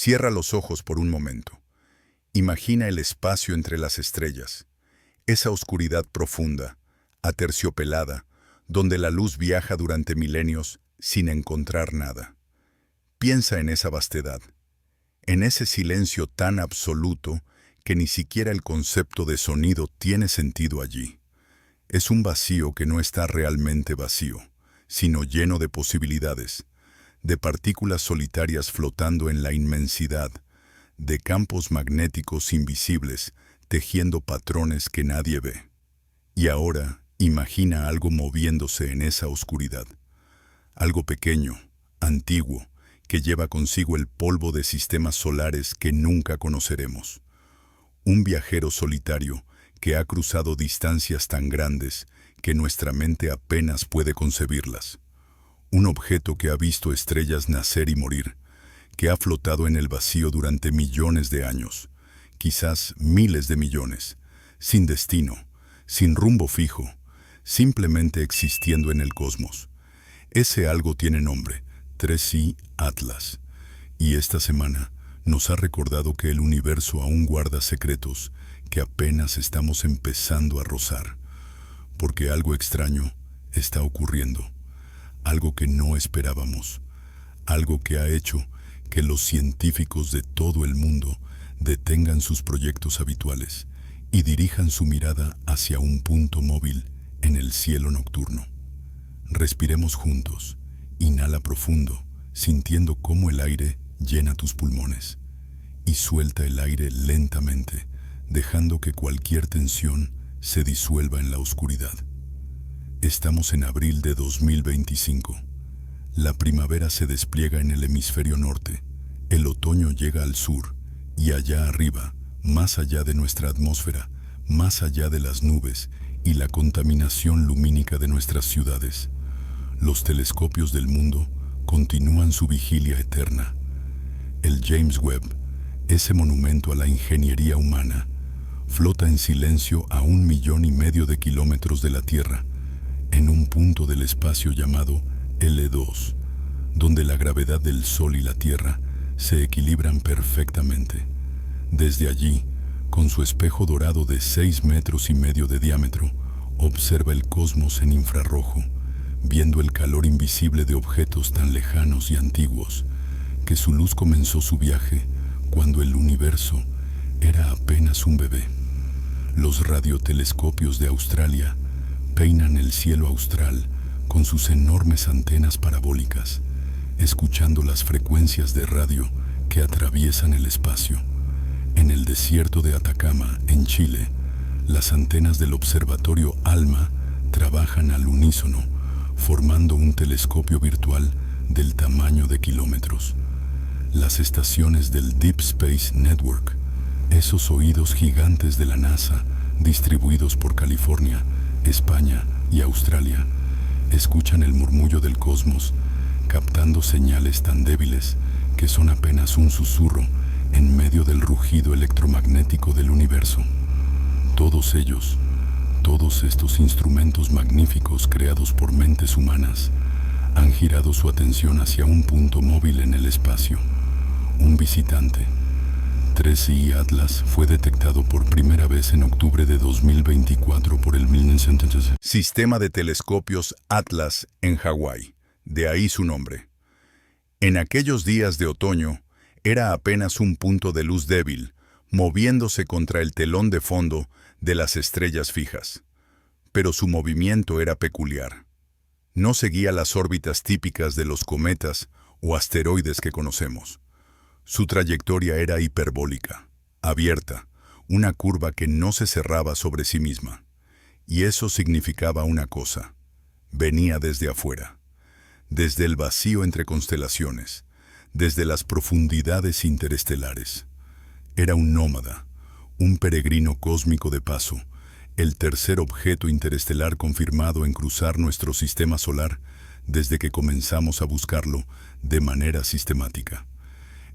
Cierra los ojos por un momento. Imagina el espacio entre las estrellas, esa oscuridad profunda, aterciopelada, donde la luz viaja durante milenios sin encontrar nada. Piensa en esa vastedad, en ese silencio tan absoluto que ni siquiera el concepto de sonido tiene sentido allí. Es un vacío que no está realmente vacío, sino lleno de posibilidades, de partículas solitarias flotando en la inmensidad, de campos magnéticos invisibles tejiendo patrones que nadie ve. Y ahora, imagina algo moviéndose en esa oscuridad. Algo pequeño, antiguo, que lleva consigo el polvo de sistemas solares que nunca conoceremos. Un viajero solitario que ha cruzado distancias tan grandes que nuestra mente apenas puede concebirlas. Un objeto que ha visto estrellas nacer y morir, que ha flotado en el vacío durante millones de años, quizás miles de millones, sin destino, sin rumbo fijo, simplemente existiendo en el cosmos. Ese algo tiene nombre, 3i Atlas, y esta semana nos ha recordado que el universo aún guarda secretos que apenas estamos empezando a rozar, porque algo extraño está ocurriendo, algo que no esperábamos, algo que ha hecho que los científicos de todo el mundo detengan sus proyectos habituales y dirijan su mirada hacia un punto móvil en el cielo nocturno. Respiremos juntos, inhala profundo, sintiendo cómo el aire llena tus pulmones, y suelta el aire lentamente, dejando que cualquier tensión se disuelva en la oscuridad. Estamos en abril de 2025. La primavera se despliega en el hemisferio norte, el otoño llega al sur, y allá arriba, más allá de nuestra atmósfera, más allá de las nubes y la contaminación lumínica de nuestras ciudades, los telescopios del mundo continúan su vigilia eterna. El James Webb, ese monumento a la ingeniería humana, flota en silencio a 1,5 millones de kilómetros de la Tierra, en un punto del espacio llamado L2, donde la gravedad del Sol y la Tierra se equilibran perfectamente. Desde allí, con su espejo dorado de 6,5 metros de diámetro, observa el cosmos en infrarrojo, viendo el calor invisible de objetos tan lejanos y antiguos, que su luz comenzó su viaje cuando el universo era apenas un bebé. Los radiotelescopios de Australia peinan el cielo austral con sus enormes antenas parabólicas, escuchando las frecuencias de radio que atraviesan el espacio. En el desierto de Atacama, en Chile, las antenas del observatorio ALMA trabajan al unísono, formando un telescopio virtual del tamaño de kilómetros. Las estaciones del Deep Space Network, esos oídos gigantes de la NASA, distribuidos por California, España y Australia, escuchan el murmullo del cosmos, captando señales tan débiles que son apenas un susurro en medio del rugido electromagnético del universo. Todos ellos, todos estos instrumentos magníficos creados por mentes humanas, han girado su atención hacia un punto móvil en el espacio, un visitante. 3i Atlas fue detectado por primera vez en octubre de 2024 por el Sistema de Telescopios Atlas en Hawái, de ahí su nombre. En aquellos días de otoño, era apenas un punto de luz débil, moviéndose contra el telón de fondo de las estrellas fijas. Pero su movimiento era peculiar. No seguía las órbitas típicas de los cometas o asteroides que conocemos. Su trayectoria era hiperbólica, abierta, una curva que no se cerraba sobre sí misma. Y eso significaba una cosa: venía desde afuera, desde el vacío entre constelaciones, desde las profundidades interestelares. Era un nómada, un peregrino cósmico de paso, el tercer objeto interestelar confirmado en cruzar nuestro sistema solar desde que comenzamos a buscarlo de manera sistemática.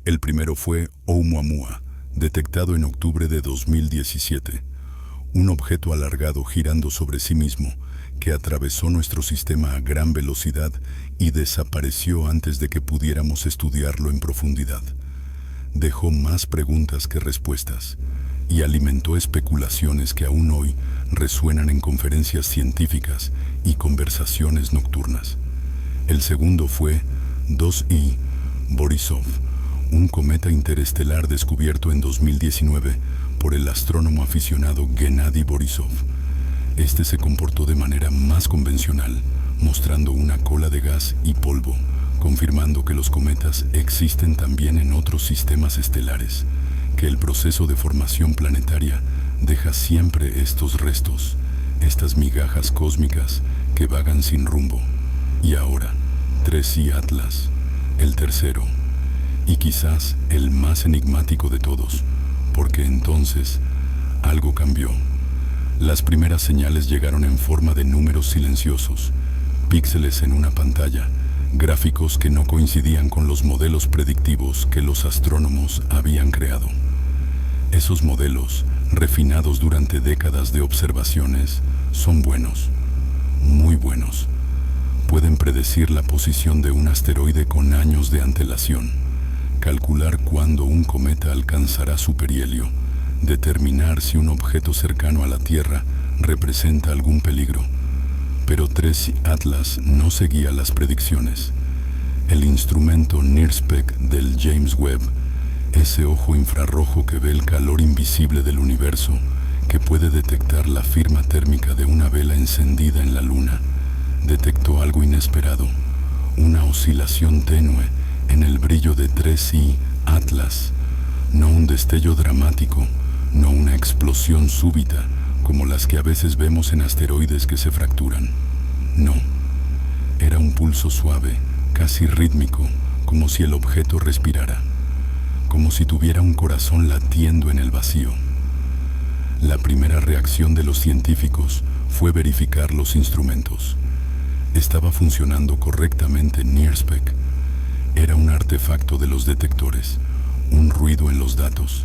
El primero fue Oumuamua, detectado en octubre de 2017, un objeto alargado girando sobre sí mismo que atravesó nuestro sistema a gran velocidad y desapareció antes de que pudiéramos estudiarlo en profundidad. dejó más preguntas que respuestas y alimentó especulaciones que aún hoy resuenan en conferencias científicas y conversaciones nocturnas. El segundo fue 2I Borisov, un cometa interestelar descubierto en 2019 por el astrónomo aficionado Gennady Borisov. Este se comportó de manera más convencional, mostrando una cola de gas y polvo, confirmando que los cometas existen también en otros sistemas estelares, que el proceso de formación planetaria deja siempre estos restos, estas migajas cósmicas que vagan sin rumbo. Y ahora, 3I Atlas, el tercero, y quizás el más enigmático de todos, porque entonces algo cambió. Las primeras señales llegaron en forma de números silenciosos, píxeles en una pantalla, gráficos que no coincidían con los modelos predictivos que los astrónomos habían creado. Esos modelos, refinados durante décadas de observaciones, son buenos, muy buenos. Pueden predecir la posición de un asteroide con años de antelación, calcular cuándo un cometa alcanzará su perihelio, determinar si un objeto cercano a la Tierra representa algún peligro. Pero 3I Atlas no seguía las predicciones. El instrumento NIRSPEC del James Webb, ese ojo infrarrojo que ve el calor invisible del universo, que puede detectar la firma térmica de una vela encendida en la Luna, detectó algo inesperado, una oscilación tenue en el brillo de 3I Atlas, no un destello dramático, no una explosión súbita, como las que a veces vemos en asteroides que se fracturan. No, era un pulso suave, casi rítmico, como si el objeto respirara, como si tuviera un corazón latiendo en el vacío. La primera reacción de los científicos fue verificar los instrumentos. Estaba funcionando correctamente NIRSPEC. Era un artefacto de los detectores, un ruido en los datos,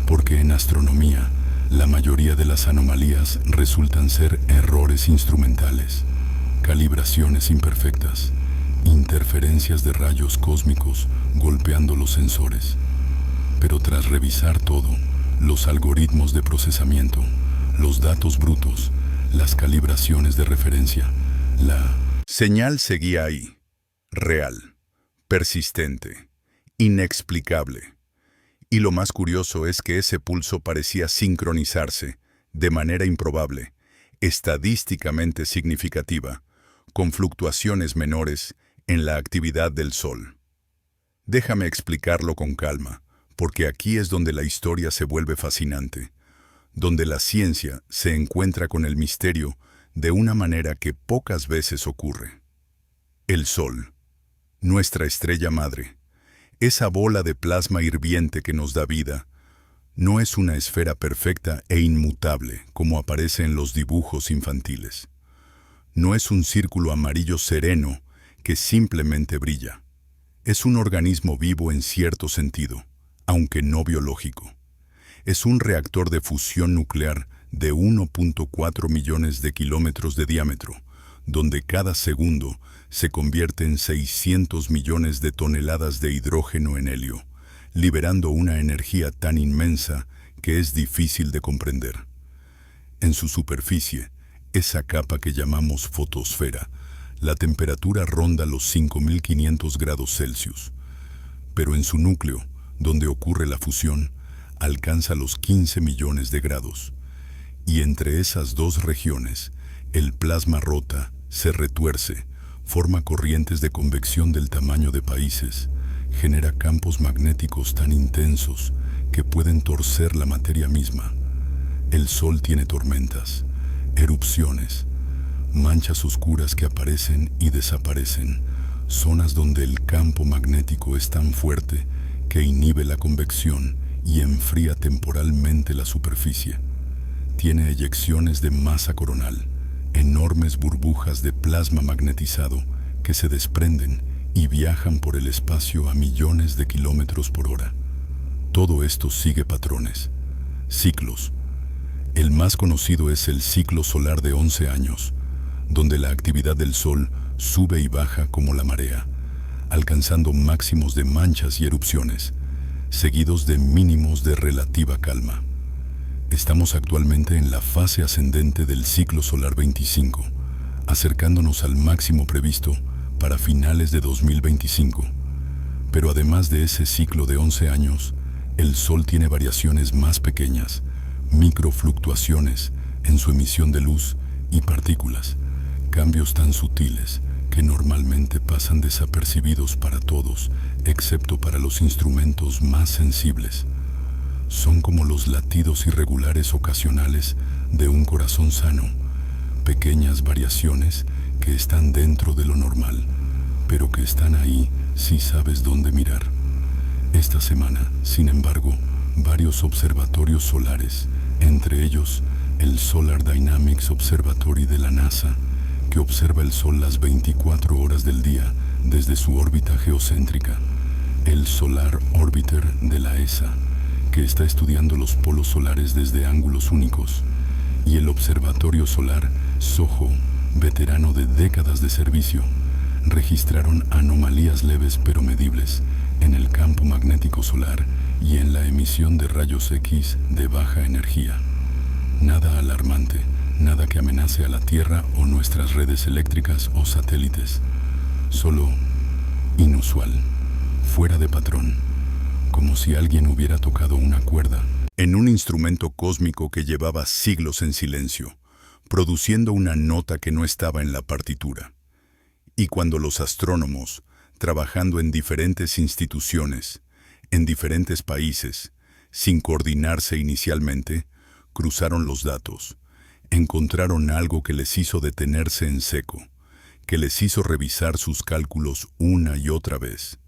porque en astronomía la mayoría de las anomalías resultan ser errores instrumentales, calibraciones imperfectas, interferencias de rayos cósmicos golpeando los sensores. Pero tras revisar todo, los algoritmos de procesamiento, los datos brutos, las calibraciones de referencia, la señal seguía ahí, real, persistente, inexplicable. Y lo más curioso es que ese pulso parecía sincronizarse, de manera improbable, estadísticamente significativa, con fluctuaciones menores en la actividad del Sol. Déjame explicarlo con calma, porque aquí es donde la historia se vuelve fascinante, donde la ciencia se encuentra con el misterio de una manera que pocas veces ocurre. El Sol, nuestra estrella madre, esa bola de plasma hirviente que nos da vida, no es una esfera perfecta e inmutable como aparece en los dibujos infantiles. No es un círculo amarillo sereno que simplemente brilla. Es un organismo vivo en cierto sentido, aunque no biológico. Es un reactor de fusión nuclear de 1.4 millones de kilómetros de diámetro, donde cada segundo se convierte en 600 millones de toneladas de hidrógeno en helio, liberando una energía tan inmensa que es difícil de comprender. En su superficie, esa capa que llamamos fotosfera, la temperatura ronda los 5.500 grados Celsius, pero en su núcleo, donde ocurre la fusión, alcanza los 15 millones de grados. Y entre esas dos regiones, el plasma rota, se retuerce, forma corrientes de convección del tamaño de países, genera campos magnéticos tan intensos que pueden torcer la materia misma. El Sol tiene tormentas, erupciones, manchas oscuras que aparecen y desaparecen, zonas donde el campo magnético es tan fuerte que inhibe la convección y enfría temporalmente la superficie. Tiene eyecciones de masa coronal, enormes burbujas de plasma magnetizado que se desprenden y viajan por el espacio a millones de kilómetros por hora. Todo esto sigue patrones, ciclos. El más conocido es el ciclo solar de 11 años, donde la actividad del Sol sube y baja como la marea, alcanzando máximos de manchas y erupciones. seguidos de mínimos de relativa calma. Estamos actualmente en la fase ascendente del ciclo solar 25, acercándonos al máximo previsto para finales de 2025. Pero además de ese ciclo de 11 años, el Sol tiene variaciones más pequeñas, microfluctuaciones en su emisión de luz y partículas, cambios tan sutiles que normalmente pasan desapercibidos para todos, excepto para los instrumentos más sensibles. Son como los latidos irregulares ocasionales de un corazón sano, pequeñas variaciones que están dentro de lo normal, pero que están ahí si sabes dónde mirar. Esta semana, sin embargo, varios observatorios solares, entre ellos el Solar Dynamics Observatory de la NASA, que observa el Sol las 24 horas del día desde su órbita geocéntrica, el Solar Orbiter de la ESA, que está estudiando los polos solares desde ángulos únicos, y el Observatorio Solar SOHO, veterano de décadas de servicio, registraron anomalías leves pero medibles en el campo magnético solar y en la emisión de rayos X de baja energía. Nada alarmante, nada que amenace a la Tierra o nuestras redes eléctricas o satélites. Solo inusual, fuera de patrón, como si alguien hubiera tocado una cuerda en un instrumento cósmico que llevaba siglos en silencio, produciendo una nota que no estaba en la partitura. Y cuando los astrónomos, trabajando en diferentes instituciones, en diferentes países, sin coordinarse inicialmente, cruzaron los datos, encontraron algo que les hizo detenerse en seco, que les hizo revisar sus cálculos una y otra vez.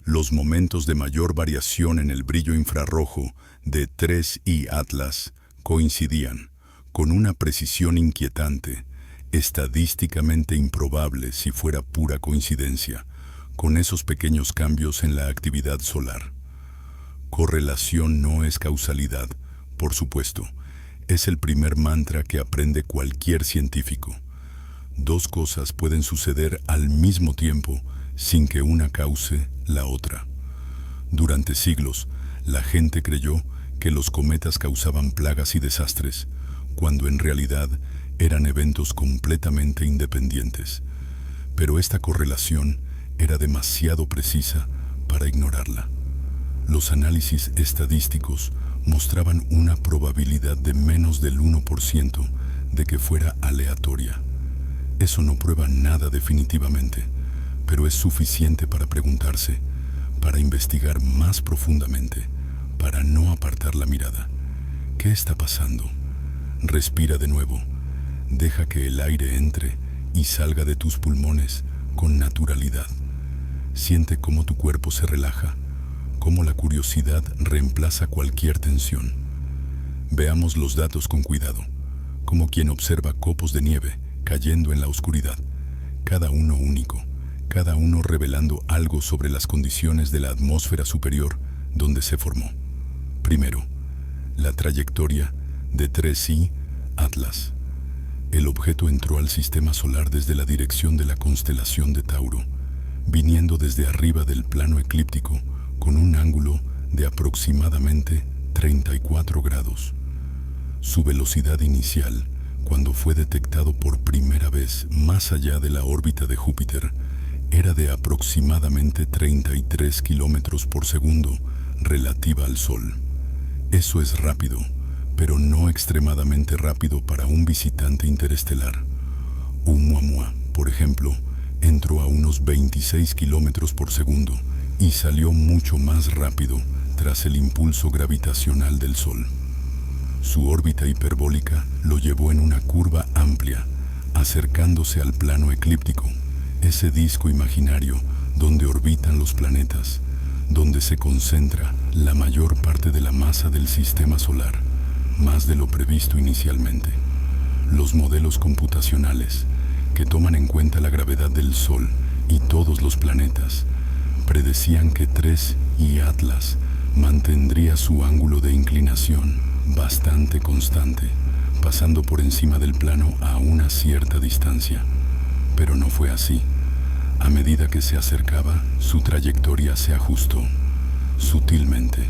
Los momentos de mayor variación en el brillo infrarrojo de 3I Atlas coincidían, con una precisión inquietante, estadísticamente improbable si fuera pura coincidencia, con esos pequeños cambios en la actividad solar. Correlación no es causalidad, por supuesto. Es el primer mantra que aprende cualquier científico. Dos cosas pueden suceder al mismo tiempo sin que una cause la otra. Durante siglos, la gente creyó que los cometas causaban plagas y desastres, cuando en realidad eran eventos completamente independientes. Pero esta correlación era demasiado precisa para ignorarla. Los análisis estadísticos mostraban una probabilidad de menos del 1% de que fuera aleatoria. Eso no prueba nada definitivamente, pero es suficiente para preguntarse, para investigar más profundamente, para no apartar la mirada. ¿Qué está pasando? Respira de nuevo. Deja que el aire entre y salga de tus pulmones con naturalidad. Siente cómo tu cuerpo se relaja, cómo la curiosidad reemplaza cualquier tensión. Veamos los datos con cuidado, como quien observa copos de nieve cayendo en la oscuridad, cada uno único, cada uno revelando algo sobre las condiciones de la atmósfera superior donde se formó. Primero, la trayectoria de 3I Atlas. El objeto entró al sistema solar desde la dirección de la constelación de Tauro, viniendo desde arriba del plano eclíptico con un ángulo de aproximadamente 34 grados. Su velocidad inicial, cuando fue detectado por primera vez más allá de la órbita de Júpiter, era de aproximadamente 33 kilómetros por segundo relativa al Sol. Eso es rápido, pero no extremadamente rápido para un visitante interestelar. Oumuamua, por ejemplo, entró a unos 26 kilómetros por segundo y salió mucho más rápido tras el impulso gravitacional del Sol. Su órbita hiperbólica lo llevó en una curva amplia, acercándose al plano eclíptico, ese disco imaginario donde orbitan los planetas, donde se concentra la mayor parte de la masa del sistema solar, más de lo previsto inicialmente. Los modelos computacionales, que toman en cuenta la gravedad del Sol y todos los planetas, predecían que 3I Atlas mantendría su ángulo de inclinación bastante constante, pasando por encima del plano a una cierta distancia. Pero no fue así. A medida que se acercaba, su trayectoria se ajustó. sutilmente.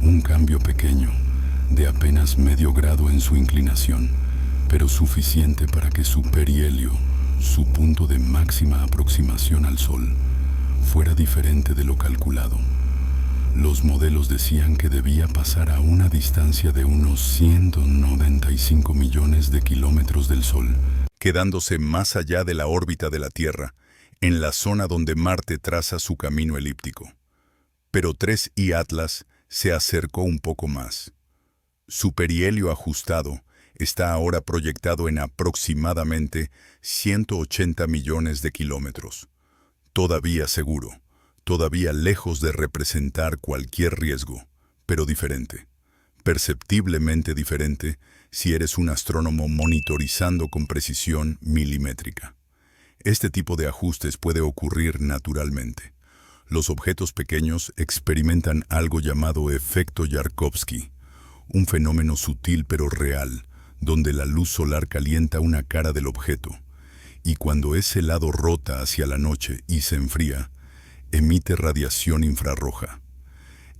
Un cambio pequeño, de apenas medio grado en su inclinación, pero suficiente para que su perihelio, su punto de máxima aproximación al Sol, fuera diferente de lo calculado. Los modelos decían que debía pasar a una distancia de unos 195 millones de kilómetros del Sol, quedándose más allá de la órbita de la Tierra, en la zona donde Marte traza su camino elíptico. Pero 3I Atlas se acercó un poco más. Su perihelio ajustado está ahora proyectado en aproximadamente 180 millones de kilómetros. Todavía seguro, todavía lejos de representar cualquier riesgo, pero diferente. Perceptiblemente diferente si eres un astrónomo monitorizando con precisión milimétrica. Este tipo de ajustes puede ocurrir naturalmente. Los objetos pequeños experimentan algo llamado efecto Yarkovsky, un fenómeno sutil pero real, donde la luz solar calienta una cara del objeto, y cuando ese lado rota hacia la noche y se enfría, emite radiación infrarroja.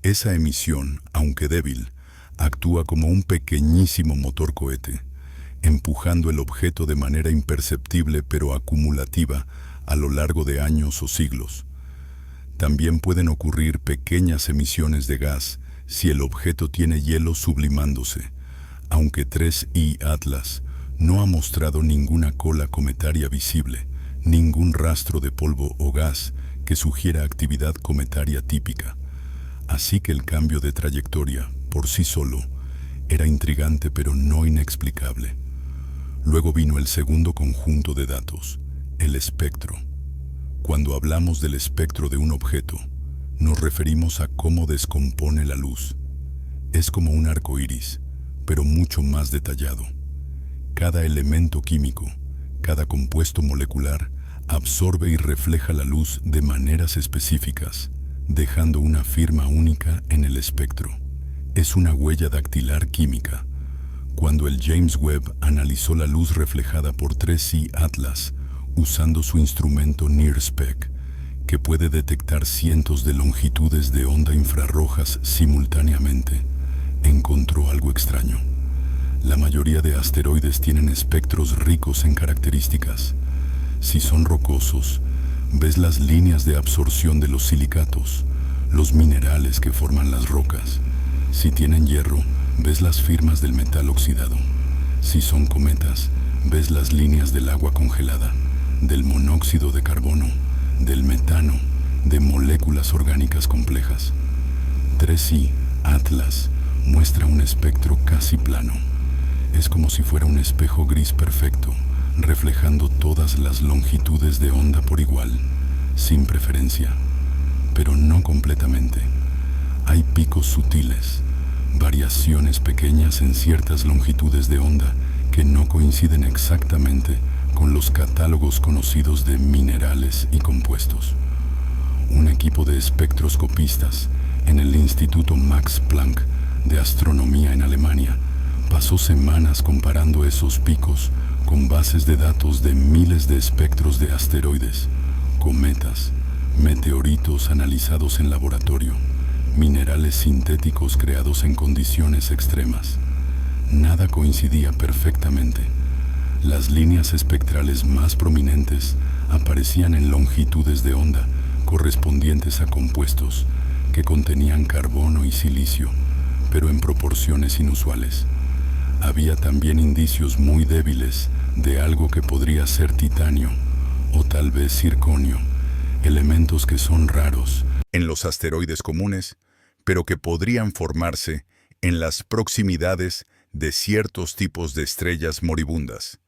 Esa emisión, aunque débil, actúa como un pequeñísimo motor cohete, empujando el objeto de manera imperceptible pero acumulativa a lo largo de años o siglos. También pueden ocurrir pequeñas emisiones de gas si el objeto tiene hielo sublimándose, aunque 3I Atlas no ha mostrado ninguna cola cometaria visible, ningún rastro de polvo o gas que sugiera actividad cometaria típica. Así que el cambio de trayectoria, por sí solo, era intrigante pero no inexplicable. Luego vino el segundo conjunto de datos, el espectro. Cuando hablamos del espectro de un objeto, nos referimos a cómo descompone la luz. Es como un arco iris, pero mucho más detallado. Cada elemento químico, cada compuesto molecular, absorbe y refleja la luz de maneras específicas, dejando una firma única en el espectro. Es una huella dactilar química. Cuando el James Webb analizó la luz reflejada por 3I Atlas, usando su instrumento NIRSPEC, que puede detectar cientos de longitudes de onda infrarrojas simultáneamente, encontró algo extraño. La mayoría de asteroides tienen espectros ricos en características. Si son rocosos, ves las líneas de absorción de los silicatos, los minerales que forman las rocas. Si tienen hierro, ves las firmas del metal oxidado. Si son cometas, ves las líneas del agua congelada, del monóxido de carbono, del metano, de moléculas orgánicas complejas. 3I Atlas muestra un espectro casi plano. Es como si fuera un espejo gris perfecto, reflejando todas las longitudes de onda por igual, sin preferencia, pero no completamente. Hay picos sutiles, variaciones pequeñas en ciertas longitudes de onda que no coinciden exactamente con los catálogos conocidos de minerales y compuestos. Un equipo de espectroscopistas en el Instituto Max Planck de Astronomía en Alemania pasó semanas comparando esos picos con bases de datos de miles de espectros de asteroides, cometas, meteoritos analizados en laboratorio, minerales sintéticos creados en condiciones extremas. Nada coincidía perfectamente. Las líneas espectrales más prominentes aparecían en longitudes de onda correspondientes a compuestos que contenían carbono y silicio, pero en proporciones inusuales. Había también indicios muy débiles de algo que podría ser titanio o tal vez zirconio, elementos que son raros en los asteroides comunes, pero que podrían formarse en las proximidades de ciertos tipos de estrellas moribundas,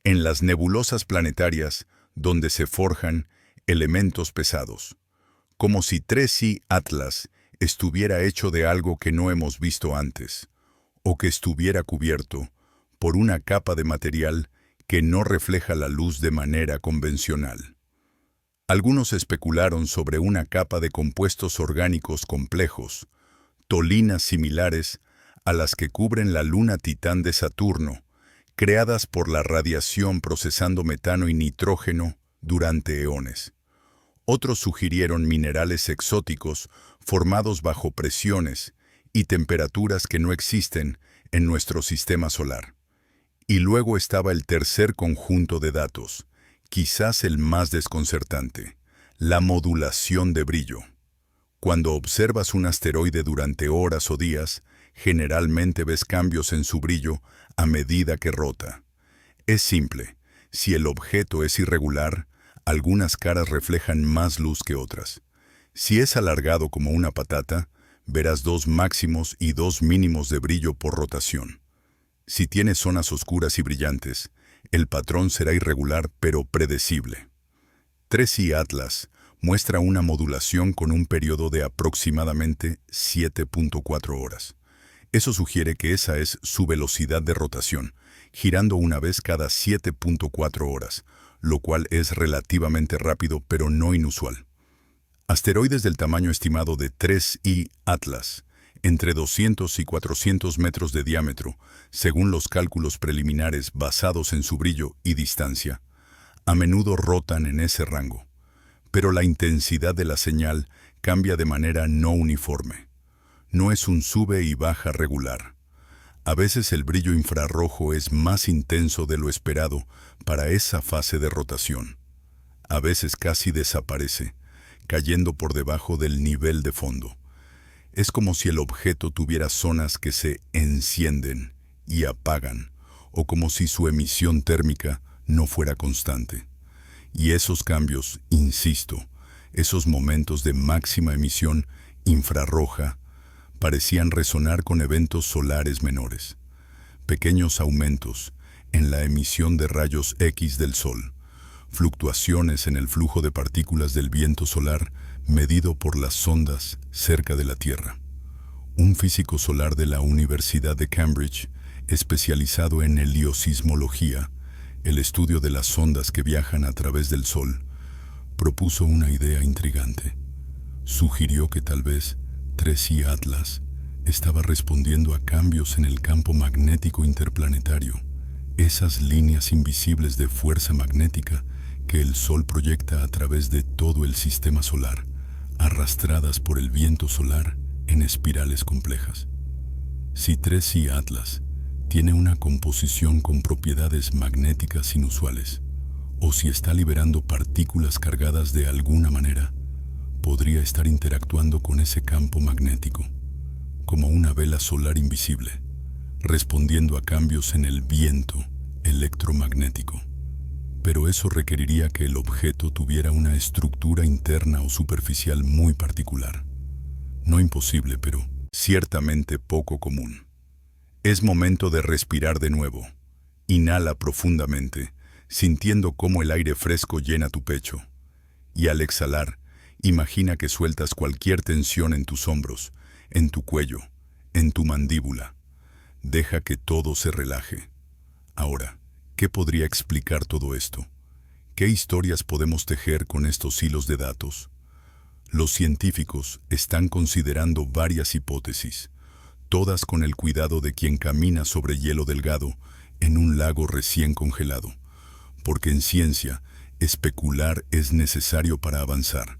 en las nebulosas planetarias donde se forjan elementos pesados, como si 3I Atlas estuviera hecho de algo que no hemos visto antes, o que estuviera cubierto por una capa de material que no refleja la luz de manera convencional. Algunos especularon sobre una capa de compuestos orgánicos complejos, tolinas similares a las que cubren la luna Titán de Saturno, creadas por la radiación procesando metano y nitrógeno durante eones. Otros sugirieron minerales exóticos formados bajo presiones y temperaturas que no existen en nuestro sistema solar. Y luego estaba el tercer conjunto de datos, quizás el más desconcertante, la modulación de brillo. Cuando observas un asteroide durante horas o días, generalmente ves cambios en su brillo a medida que rota. Es simple, si el objeto es irregular, algunas caras reflejan más luz que otras. Si es alargado como una patata, verás 2 máximos y 2 mínimos de brillo por rotación. Si tiene zonas oscuras y brillantes, el patrón será irregular pero predecible. 3i Atlas muestra una modulación con un periodo de aproximadamente 7.4 horas. Eso sugiere que esa es su velocidad de rotación, girando una vez cada 7.4 horas, lo cual es relativamente rápido pero no inusual. Asteroides del tamaño estimado de 3i Atlas, entre 200 y 400 metros de diámetro, según los cálculos preliminares basados en su brillo y distancia, a menudo rotan en ese rango. Pero la intensidad de la señal cambia de manera no uniforme. No es un sube y baja regular. A veces el brillo infrarrojo es más intenso de lo esperado para esa fase de rotación. A veces casi desaparece, cayendo por debajo del nivel de fondo. Es como si el objeto tuviera zonas que se encienden y apagan, o como si su emisión térmica no fuera constante. Y esos cambios, insisto, esos momentos de máxima emisión infrarroja, parecían resonar con eventos solares menores. Pequeños aumentos en la emisión de rayos X del Sol, fluctuaciones en el flujo de partículas del viento solar medido por las sondas cerca de la Tierra. Un físico solar de la Universidad de Cambridge, especializado en heliosismología, el estudio de las ondas que viajan a través del Sol, propuso una idea intrigante. Sugirió que tal vez 3i Atlas estaba respondiendo a cambios en el campo magnético interplanetario, esas líneas invisibles de fuerza magnética que el Sol proyecta a través de todo el sistema solar, arrastradas por el viento solar en espirales complejas. Si 3i Atlas tiene una composición con propiedades magnéticas inusuales, o si está liberando partículas cargadas de alguna manera, podría estar interactuando con ese campo magnético, como una vela solar invisible, respondiendo a cambios en el viento electromagnético. Pero eso requeriría que el objeto tuviera una estructura interna o superficial muy particular. No imposible, pero ciertamente poco común. Es momento de respirar de nuevo. Inhala profundamente, sintiendo cómo el aire fresco llena tu pecho. Y al exhalar, imagina que sueltas cualquier tensión en tus hombros, en tu cuello, en tu mandíbula. Deja que todo se relaje. Ahora, ¿qué podría explicar todo esto? ¿Qué historias podemos tejer con estos hilos de datos? Los científicos están considerando varias hipótesis, todas con el cuidado de quien camina sobre hielo delgado en un lago recién congelado, porque en ciencia, especular es necesario para avanzar.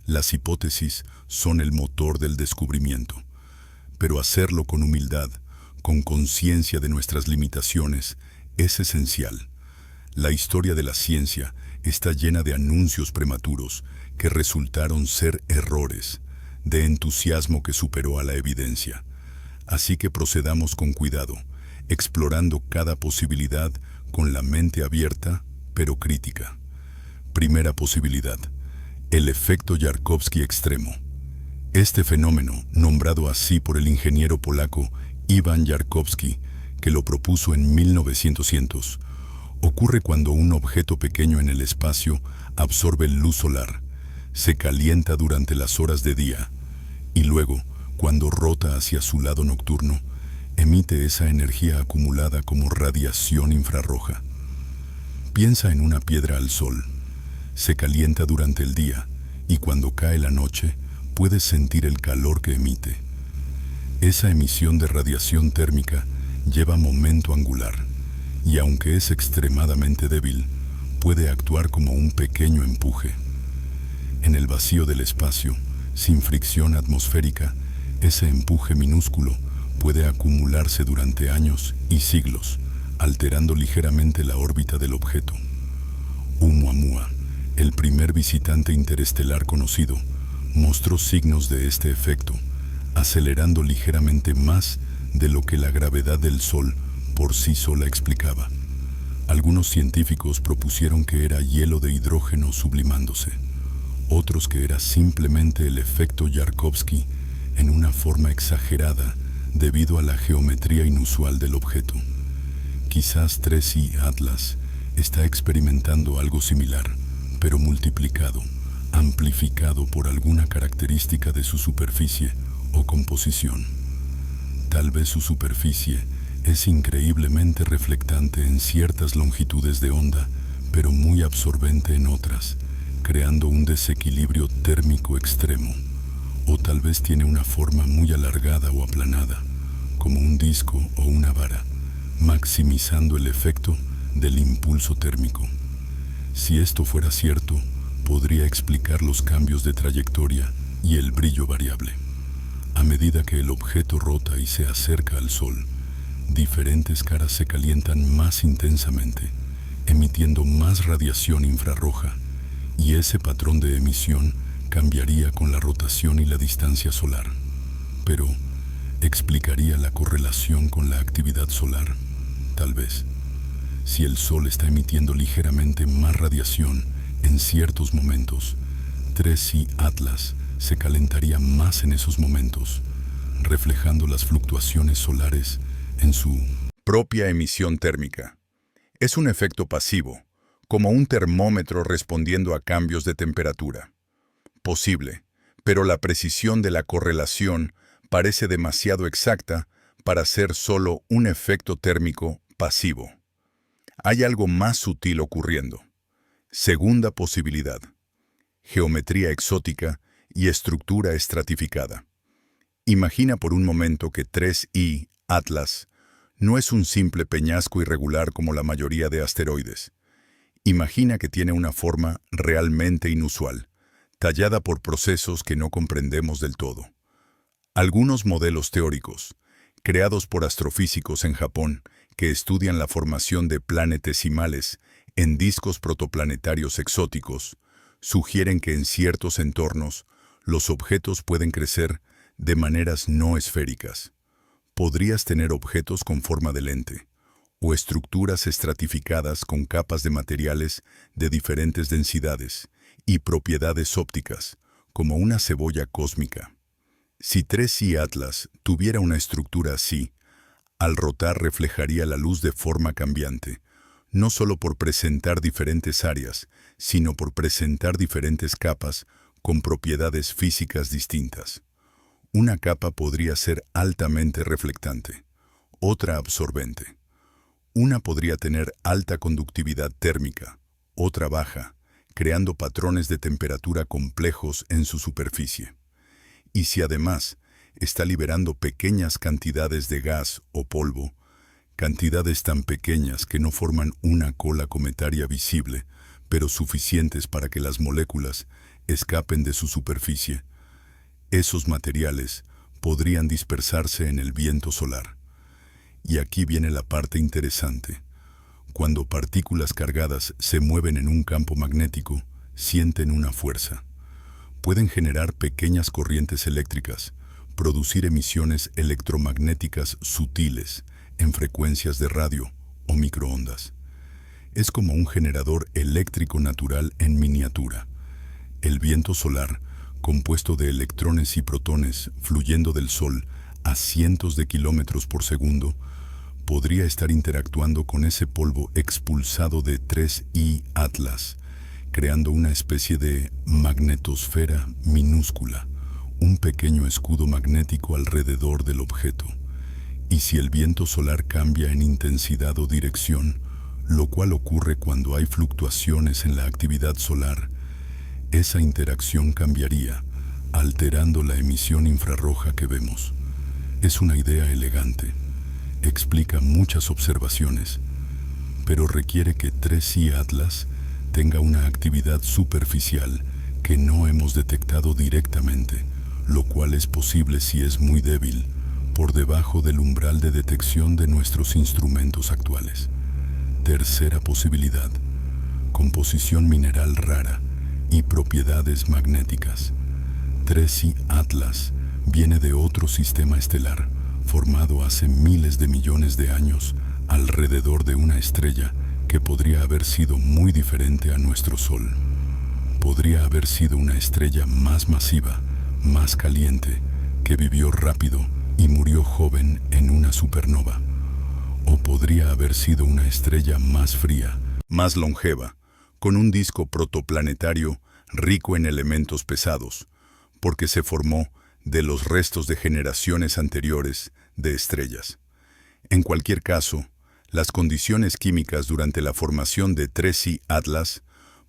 Las hipótesis son el motor del descubrimiento, pero hacerlo con humildad, con conciencia de nuestras limitaciones, es esencial. La historia de la ciencia está llena de anuncios prematuros que resultaron ser errores, de entusiasmo que superó a la evidencia. Así que procedamos con cuidado, explorando cada posibilidad con la mente abierta, pero crítica. Primera posibilidad: el efecto Yarkovsky extremo. Este fenómeno, nombrado así por el ingeniero polaco Iwan Yarkovsky, que lo propuso en 1900, ocurre cuando un objeto pequeño en el espacio absorbe luz solar, se calienta durante las horas de día y luego, cuando rota hacia su lado nocturno, emite esa energía acumulada como radiación infrarroja. Piensa en una piedra al sol. Se calienta durante el día y cuando cae la noche puedes sentir el calor que emite. Esa emisión de radiación térmica lleva momento angular y aunque es extremadamente débil, puede actuar como un pequeño empuje. En el vacío del espacio, sin fricción atmosférica, ese empuje minúsculo puede acumularse durante años y siglos, alterando ligeramente la órbita del objeto. Oumuamua, el primer visitante interestelar conocido, mostró signos de este efecto, acelerando ligeramente más de lo que la gravedad del Sol por sí sola explicaba. Algunos científicos propusieron que era hielo de hidrógeno sublimándose, otros que era simplemente el efecto Yarkovsky en una forma exagerada debido a la geometría inusual del objeto. Quizás 3I Atlas está experimentando algo similar, pero multiplicado, amplificado por alguna característica de su superficie o composición. Tal vez su superficie es increíblemente reflectante en ciertas longitudes de onda, pero muy absorbente en otras, creando un desequilibrio térmico extremo. O tal vez tiene una forma muy alargada o aplanada, como un disco o una vara, maximizando el efecto del impulso térmico. Si esto fuera cierto, podría explicar los cambios de trayectoria y el brillo variable. A medida que el objeto rota y se acerca al Sol, diferentes caras se calientan más intensamente, emitiendo más radiación infrarroja, y ese patrón de emisión cambiaría con la rotación y la distancia solar. Pero, ¿explicaría la correlación con la actividad solar? Tal vez. Si el Sol está emitiendo ligeramente más radiación en ciertos momentos, 3I Atlas se calentaría más en esos momentos, reflejando las fluctuaciones solares en su propia emisión térmica. Es un efecto pasivo, como un termómetro respondiendo a cambios de temperatura. Posible, pero la precisión de la correlación parece demasiado exacta para ser solo un efecto térmico pasivo. Hay algo más sutil ocurriendo. Segunda posibilidad: geometría exótica y estructura estratificada. Imagina por un momento que 3I Atlas no es un simple peñasco irregular como la mayoría de asteroides. Imagina que tiene una forma realmente inusual, tallada por procesos que no comprendemos del todo. Algunos modelos teóricos, creados por astrofísicos en Japón, que estudian la formación de planetesimales en discos protoplanetarios exóticos, sugieren que en ciertos entornos los objetos pueden crecer de maneras no esféricas. Podrías tener objetos con forma de lente, o estructuras estratificadas con capas de materiales de diferentes densidades y propiedades ópticas, como una cebolla cósmica. Si 3I Atlas tuviera una estructura así, al rotar reflejaría la luz de forma cambiante, no solo por presentar diferentes áreas, sino por presentar diferentes capas con propiedades físicas distintas. Una capa podría ser altamente reflectante, otra absorbente. Una podría tener alta conductividad térmica, otra baja, creando patrones de temperatura complejos en su superficie. Y si además está liberando pequeñas cantidades de gas o polvo, cantidades tan pequeñas que no forman una cola cometaria visible, pero suficientes para que las moléculas escapen de su superficie, esos materiales podrían dispersarse en el viento solar. Y aquí viene la parte interesante. Cuando partículas cargadas se mueven en un campo magnético, sienten una fuerza. Pueden generar pequeñas corrientes eléctricas, producir emisiones electromagnéticas sutiles en frecuencias de radio o microondas. Es como un generador eléctrico natural en miniatura. El viento solar, compuesto de electrones y protones fluyendo del Sol a cientos de kilómetros por segundo, podría estar interactuando con ese polvo expulsado de 3I Atlas, creando una especie de magnetosfera minúscula, un pequeño escudo magnético alrededor del objeto. Y si el viento solar cambia en intensidad o dirección, lo cual ocurre cuando hay fluctuaciones en la actividad solar, esa interacción cambiaría, alterando la emisión infrarroja que vemos. Es una idea elegante, explica muchas observaciones, pero requiere que 3I Atlas tenga una actividad superficial que no hemos detectado directamente, lo cual es posible si es muy débil, por debajo del umbral de detección de nuestros instrumentos actuales. Tercera posibilidad: composición mineral rara y propiedades magnéticas. 3i Atlas viene de otro sistema estelar, formado hace miles de millones de años alrededor de una estrella que podría haber sido muy diferente a nuestro Sol. Podría haber sido una estrella más masiva, más caliente, que vivió rápido y murió joven en una supernova. O podría haber sido una estrella más fría, más longeva, con un disco protoplanetario rico en elementos pesados, porque se formó de los restos de generaciones anteriores de estrellas. En cualquier caso, las condiciones químicas durante la formación de 3i Atlas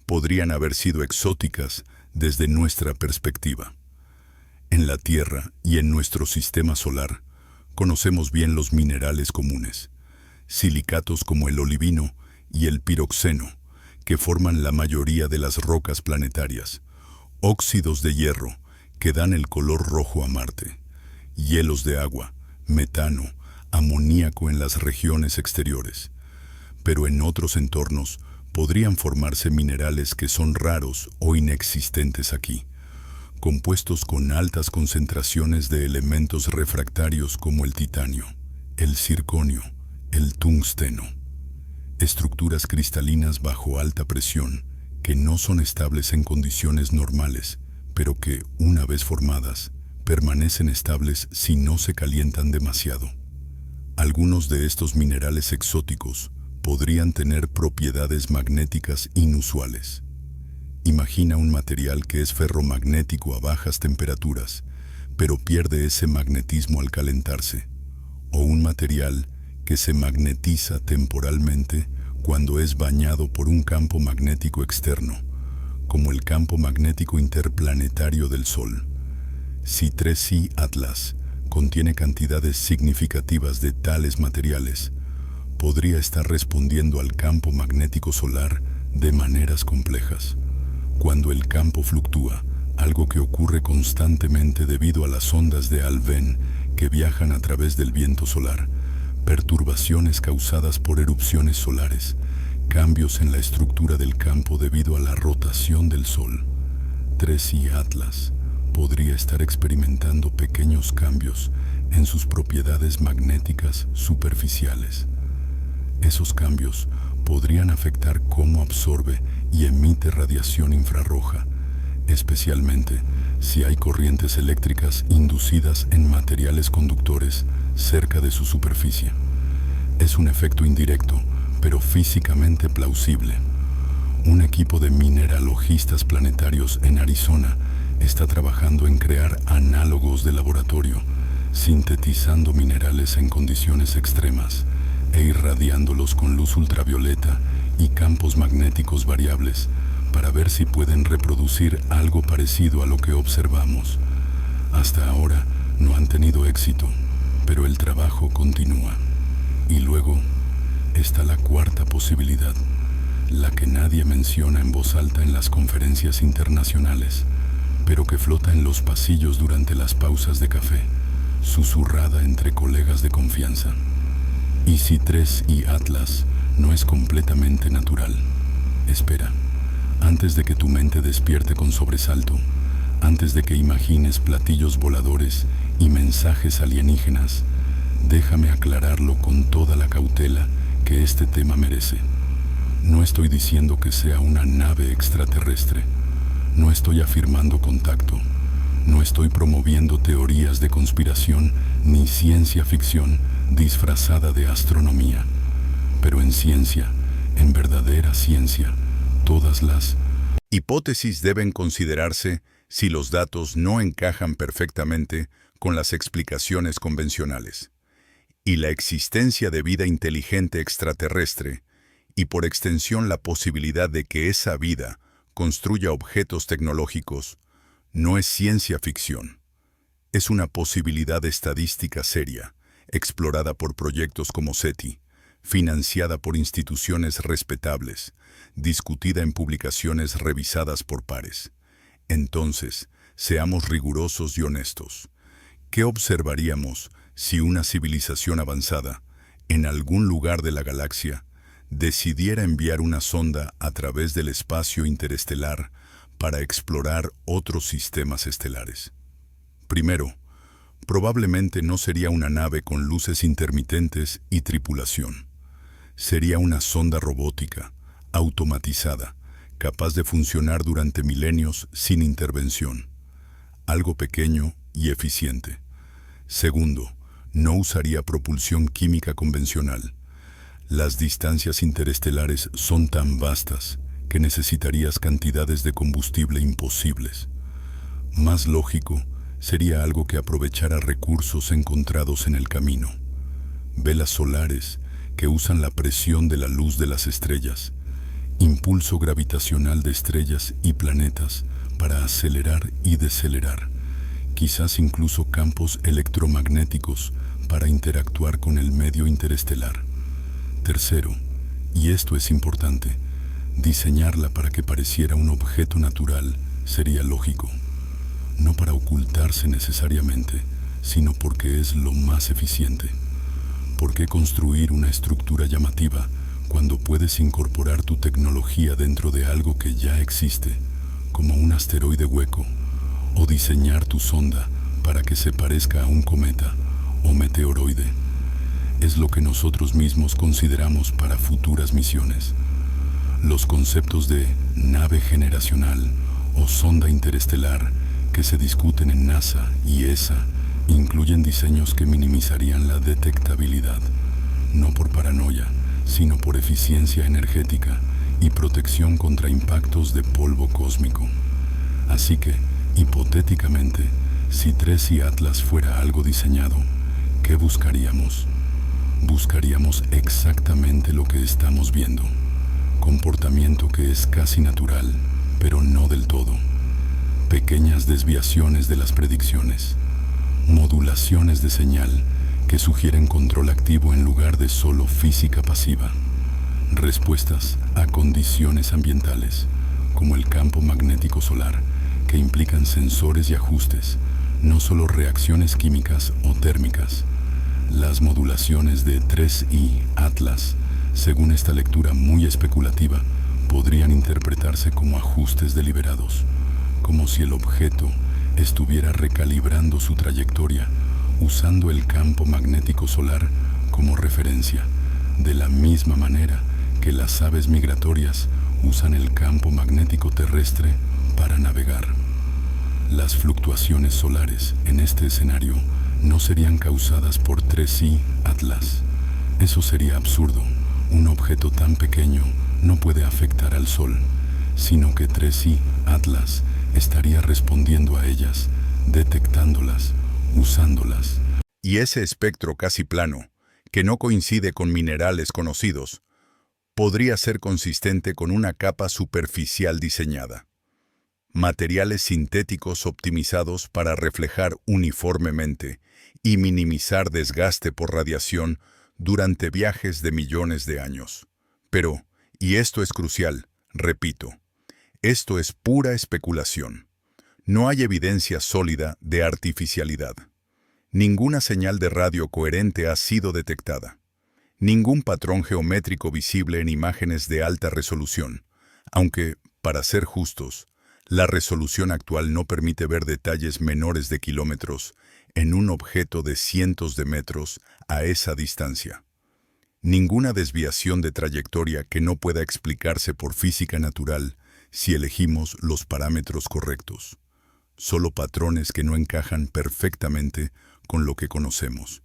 podrían haber sido exóticas desde nuestra perspectiva. En la Tierra y en nuestro sistema solar, conocemos bien los minerales comunes, silicatos como el olivino y el piroxeno, que forman la mayoría de las rocas planetarias, óxidos de hierro, que dan el color rojo a Marte, hielos de agua, metano, amoníaco en las regiones exteriores. Pero en otros entornos podrían formarse minerales que son raros o inexistentes aquí, compuestos con altas concentraciones de elementos refractarios como el titanio, el circonio, el tungsteno. Estructuras cristalinas bajo alta presión que no son estables en condiciones normales, pero que, una vez formadas, permanecen estables si no se calientan demasiado. Algunos de estos minerales exóticos podrían tener propiedades magnéticas inusuales. Imagina un material que es ferromagnético a bajas temperaturas, pero pierde ese magnetismo al calentarse, o un material que se magnetiza temporalmente cuando es bañado por un campo magnético externo, como el campo magnético interplanetario del Sol. Si 3i Atlas contiene cantidades significativas de tales materiales, podría estar respondiendo al campo magnético solar de maneras complejas. Cuando el campo fluctúa, algo que ocurre constantemente debido a las ondas de Alfvén que viajan a través del viento solar, perturbaciones causadas por erupciones solares, cambios en la estructura del campo debido a la rotación del Sol. 3i Atlas podría estar experimentando pequeños cambios en sus propiedades magnéticas superficiales. Esos cambios podrían afectar cómo absorbe y emite radiación infrarroja, especialmente si hay corrientes eléctricas inducidas en materiales conductores cerca de su superficie. Es un efecto indirecto, pero físicamente plausible. Un equipo de mineralogistas planetarios en Arizona está trabajando en crear análogos de laboratorio, sintetizando minerales en condiciones extremas e irradiándolos con luz ultravioleta y campos magnéticos variables para ver si pueden reproducir algo parecido a lo que observamos. Hasta ahora no han tenido éxito, pero el trabajo continúa. Y luego está la cuarta posibilidad, la que nadie menciona en voz alta en las conferencias internacionales, pero que flota en los pasillos durante las pausas de café, susurrada entre colegas de confianza. ¿Y si 3i Atlas no es completamente natural? Espera, antes de que tu mente despierte con sobresalto, antes de que imagines platillos voladores y mensajes alienígenas, déjame aclararlo con toda la cautela que este tema merece. No estoy diciendo que sea una nave extraterrestre. No estoy afirmando contacto. No estoy promoviendo teorías de conspiración ni ciencia ficción disfrazada de astronomía. Pero en ciencia, en verdadera ciencia, todas las hipótesis deben considerarse si los datos no encajan perfectamente con las explicaciones convencionales. Y la existencia de vida inteligente extraterrestre, y por extensión la posibilidad de que esa vida construya objetos tecnológicos, no es ciencia ficción. Es una posibilidad estadística seria, explorada por proyectos como SETI, financiada por instituciones respetables, discutida en publicaciones revisadas por pares. Entonces, seamos rigurosos y honestos. ¿Qué observaríamos si una civilización avanzada, en algún lugar de la galaxia, decidiera enviar una sonda a través del espacio interestelar para explorar otros sistemas estelares? Primero, probablemente no sería una nave con luces intermitentes y tripulación. Sería una sonda robótica, automatizada, capaz de funcionar durante milenios sin intervención. Algo pequeño y eficiente. Segundo, no usaría propulsión química convencional. Las distancias interestelares son tan vastas que necesitarías cantidades de combustible imposibles. Más lógico sería algo que aprovechara recursos encontrados en el camino. Velas solares que usan la presión de la luz de las estrellas, impulso gravitacional de estrellas y planetas para acelerar y decelerar, quizás incluso campos electromagnéticos para interactuar con el medio interestelar. Tercero, y esto es importante, diseñarla para que pareciera un objeto natural sería lógico. No para ocultarse necesariamente, sino porque es lo más eficiente. ¿Por qué construir una estructura llamativa cuando puedes incorporar tu tecnología dentro de algo que ya existe, como un asteroide hueco, o diseñar tu sonda para que se parezca a un cometa o meteoroide? Es lo que nosotros mismos consideramos para futuras misiones. Los conceptos de nave generacional o sonda interestelar que se discuten en NASA y ESA incluyen diseños que minimizarían la detectabilidad, no por paranoia, sino por eficiencia energética y protección contra impactos de polvo cósmico. Así que, hipotéticamente, si 3i Atlas fuera algo diseñado, ¿qué buscaríamos? Buscaríamos exactamente lo que estamos viendo. Comportamiento que es casi natural, pero no del todo. Pequeñas desviaciones de las predicciones. Modulaciones de señal que sugieren control activo en lugar de solo física pasiva. Respuestas a condiciones ambientales, como el campo magnético solar, que implican sensores y ajustes, no solo reacciones químicas o térmicas. Las modulaciones de 3i Atlas, según esta lectura muy especulativa, podrían interpretarse como ajustes deliberados, como si el objeto estuviera recalibrando su trayectoria usando el campo magnético solar como referencia, de la misma manera que las aves migratorias usan el campo magnético terrestre para navegar. Las fluctuaciones solares en este escenario no serían causadas por 3i Atlas. Eso sería absurdo. Un objeto tan pequeño no puede afectar al Sol, sino que 3i Atlas estaría respondiendo a ellas, detectándolas, usándolas. Y ese espectro casi plano, que no coincide con minerales conocidos, podría ser consistente con una capa superficial diseñada. Materiales sintéticos optimizados para reflejar uniformemente y minimizar desgaste por radiación durante viajes de millones de años. Pero, y esto es crucial, repito, esto es pura especulación. No hay evidencia sólida de artificialidad. Ninguna señal de radio coherente ha sido detectada. Ningún patrón geométrico visible en imágenes de alta resolución, aunque, para ser justos, la resolución actual no permite ver detalles menores de kilómetros en un objeto de cientos de metros a esa distancia. Ninguna desviación de trayectoria que no pueda explicarse por física natural si elegimos los parámetros correctos. Solo patrones que no encajan perfectamente con lo que conocemos.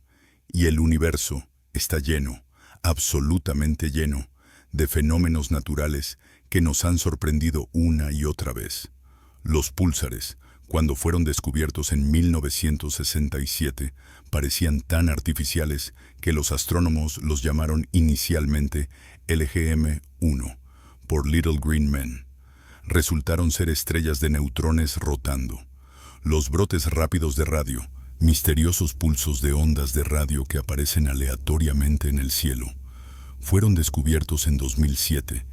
Y el universo está lleno, absolutamente lleno, de fenómenos naturales que nos han sorprendido una y otra vez. Los púlsares, cuando fueron descubiertos en 1967, parecían tan artificiales que los astrónomos los llamaron inicialmente LGM-1, por Little Green Men. Resultaron ser estrellas de neutrones rotando. Los brotes rápidos de radio, misteriosos pulsos de ondas de radio que aparecen aleatoriamente en el cielo, fueron descubiertos en 2007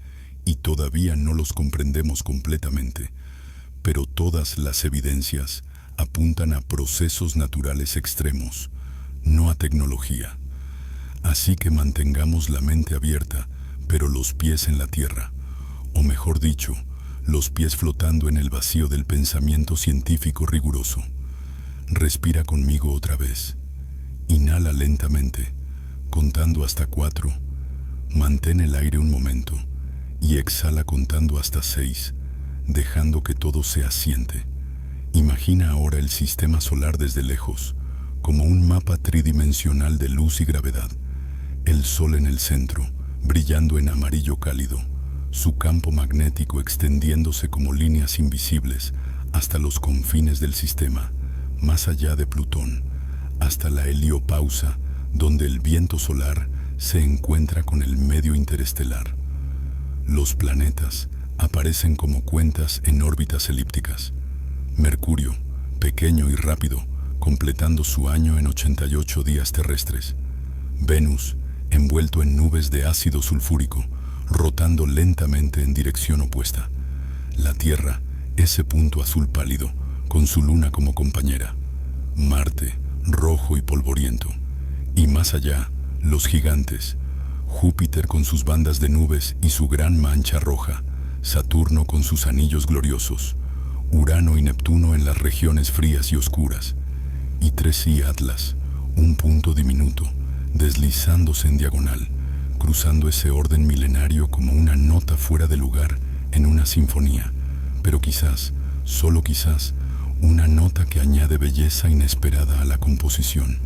y todavía no los comprendemos completamente, pero todas las evidencias apuntan a procesos naturales extremos, no a tecnología. Así que mantengamos la mente abierta, pero los pies en la tierra, o mejor dicho, los pies flotando en el vacío del pensamiento científico riguroso. Respira conmigo otra vez. Inhala lentamente, contando hasta 4. Mantén el aire un momento y exhala contando hasta 6, dejando que todo se asiente. Imagina ahora el sistema solar desde lejos, como un mapa tridimensional de luz y gravedad. El Sol en el centro, brillando en amarillo cálido, su campo magnético extendiéndose como líneas invisibles hasta los confines del sistema, más allá de Plutón, hasta la heliopausa, donde el viento solar se encuentra con el medio interestelar. Los planetas aparecen como cuentas en órbitas elípticas. Mercurio, pequeño y rápido, completando su año en 88 días terrestres. Venus, envuelto en nubes de ácido sulfúrico, rotando lentamente en dirección opuesta. La Tierra, ese punto azul pálido, con su luna como compañera. Marte, rojo y polvoriento. Y más allá, los gigantes. Júpiter con sus bandas de nubes y su gran mancha roja. Saturno con sus anillos gloriosos. Urano y Neptuno en las regiones frías y oscuras. Y 3i Atlas, un punto diminuto, deslizándose en diagonal, cruzando ese orden milenario como una nota fuera de lugar en una sinfonía, pero quizás, solo quizás, una nota que añade belleza inesperada a la composición.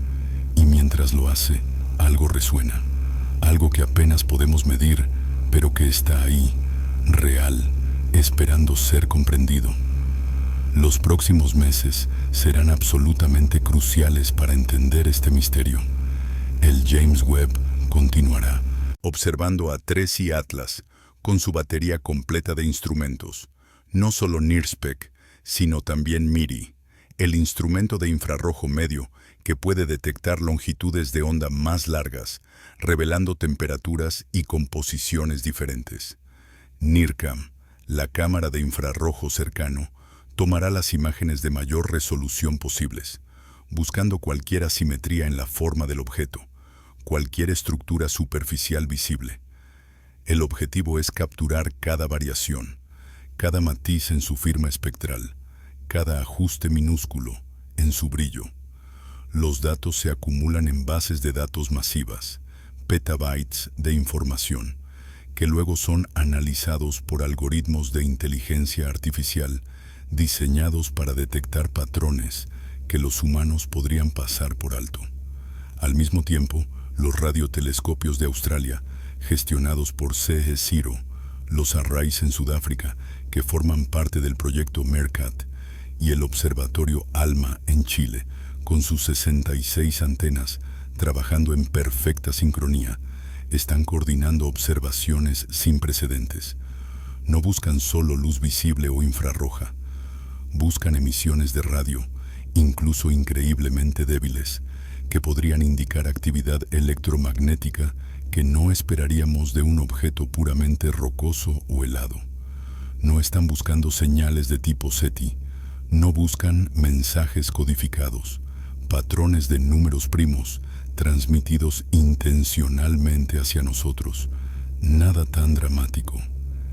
Y mientras lo hace, algo resuena, algo que apenas podemos medir, pero que está ahí, real, esperando ser comprendido. Los próximos meses serán absolutamente cruciales para entender este misterio. El James Webb continuará observando a 3i Atlas con su batería completa de instrumentos, no solo NIRSPEC, sino también MIRI, el instrumento de infrarrojo medio que puede detectar longitudes de onda más largas, revelando temperaturas y composiciones diferentes. NIRCam, la cámara de infrarrojo cercano, tomará las imágenes de mayor resolución posibles, buscando cualquier asimetría en la forma del objeto, cualquier estructura superficial visible. El objetivo es capturar cada variación, cada matiz en su firma espectral, cada ajuste minúsculo en su brillo. Los datos se acumulan en bases de datos masivas, petabytes de información, que luego son analizados por algoritmos de inteligencia artificial diseñados para detectar patrones que los humanos podrían pasar por alto. Al mismo tiempo, los radiotelescopios de Australia, gestionados por CE-CIRO, los Arrays en Sudáfrica, que forman parte del proyecto MEERKAT, y el Observatorio ALMA en Chile, con sus 66 antenas, trabajando en perfecta sincronía, están coordinando observaciones sin precedentes. No buscan solo luz visible o infrarroja, buscan emisiones de radio, incluso increíblemente débiles, que podrían indicar actividad electromagnética que no esperaríamos de un objeto puramente rocoso o helado. No están buscando señales de tipo SETI, no buscan mensajes codificados, patrones de números primos transmitidos intencionalmente hacia nosotros. Nada tan dramático.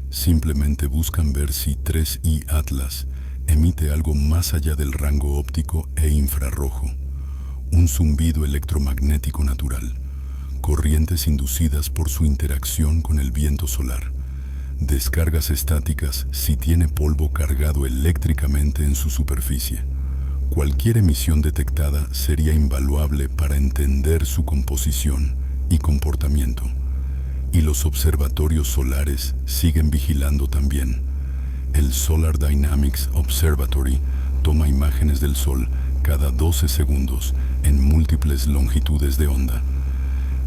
Simplemente buscan ver si 3i Atlas emite algo más allá del rango óptico e infrarrojo. Un zumbido electromagnético natural, corrientes inducidas por su interacción con el viento solar, descargas estáticas si tiene polvo cargado eléctricamente en su superficie. Cualquier emisión detectada sería invaluable para entender su composición y comportamiento. Y los observatorios solares siguen vigilando también. El Solar Dynamics Observatory toma imágenes del Sol cada 12 segundos en múltiples longitudes de onda.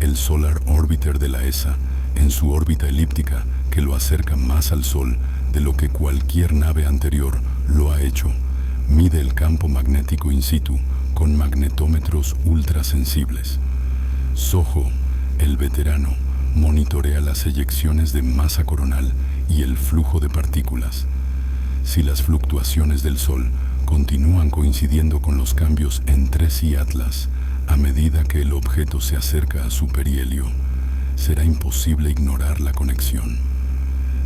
El Solar Orbiter de la ESA, en su órbita elíptica que lo acerca más al Sol de lo que cualquier nave anterior lo ha hecho, mide el campo magnético in situ con magnetómetros ultrasensibles. SOHO, el veterano, monitorea las eyecciones de masa coronal y el flujo de partículas. Si las fluctuaciones del Sol continúan coincidiendo con los cambios en 3i Atlas a medida que el objeto se acerca a su perihelio, será imposible ignorar la conexión.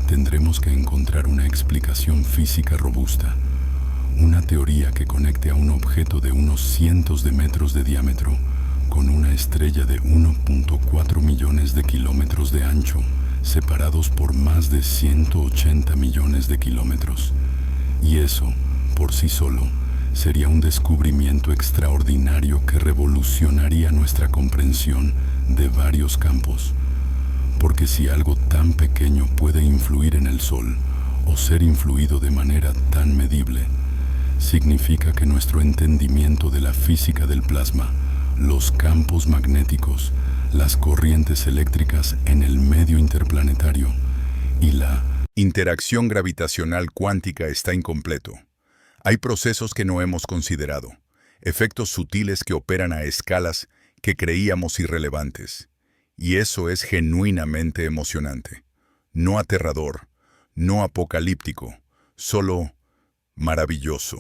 Tendremos que encontrar una explicación física robusta, una teoría que conecte a un objeto de unos cientos de metros de diámetro con una estrella de 1.4 millones de kilómetros de ancho, separados por más de 180 millones de kilómetros. Y eso, por sí solo, sería un descubrimiento extraordinario que revolucionaría nuestra comprensión de varios campos. Porque si algo tan pequeño puede influir en el Sol, o ser influido de manera tan medible, significa que nuestro entendimiento de la física del plasma, los campos magnéticos, las corrientes eléctricas en el medio interplanetario y la interacción gravitacional cuántica está incompleto. Hay procesos que no hemos considerado, efectos sutiles que operan a escalas que creíamos irrelevantes. Y eso es genuinamente emocionante. No aterrador, no apocalíptico, solo maravilloso.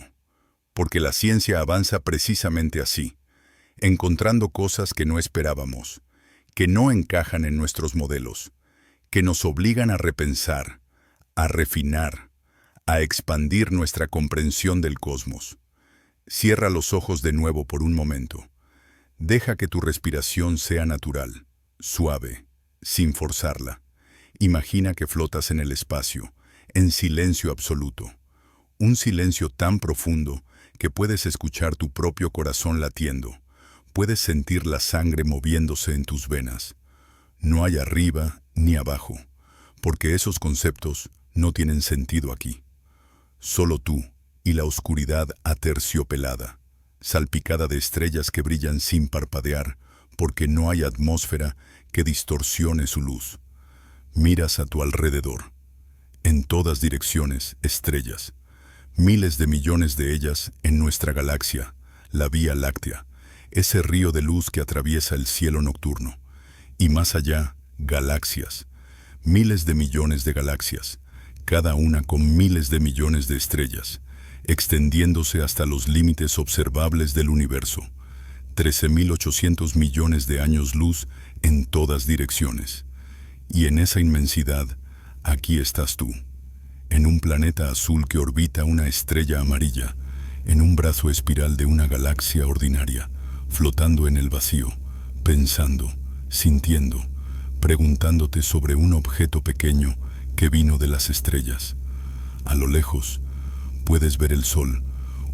Porque la ciencia avanza precisamente así, encontrando cosas que no esperábamos, que no encajan en nuestros modelos, que nos obligan a repensar, a refinar, a expandir nuestra comprensión del cosmos. Cierra los ojos de nuevo por un momento. Deja que tu respiración sea natural, suave, sin forzarla. Imagina que flotas en el espacio, en silencio absoluto. Un silencio tan profundo que puedes escuchar tu propio corazón latiendo. Puedes sentir la sangre moviéndose en tus venas. No hay arriba ni abajo, porque esos conceptos no tienen sentido aquí. Solo tú y la oscuridad aterciopelada, salpicada de estrellas que brillan sin parpadear, porque no hay atmósfera que distorsione su luz. Miras a tu alrededor. En todas direcciones, estrellas. Miles de millones de ellas en nuestra galaxia, la Vía Láctea, ese río de luz que atraviesa el cielo nocturno. Y más allá, galaxias. Miles de millones de galaxias, cada una con miles de millones de estrellas, extendiéndose hasta los límites observables del universo. 13.800 millones de años luz en todas direcciones. Y en esa inmensidad, aquí estás tú, en un planeta azul que orbita una estrella amarilla, en un brazo espiral de una galaxia ordinaria, flotando en el vacío, pensando, sintiendo, preguntándote sobre un objeto pequeño que vino de las estrellas. A lo lejos, puedes ver el Sol,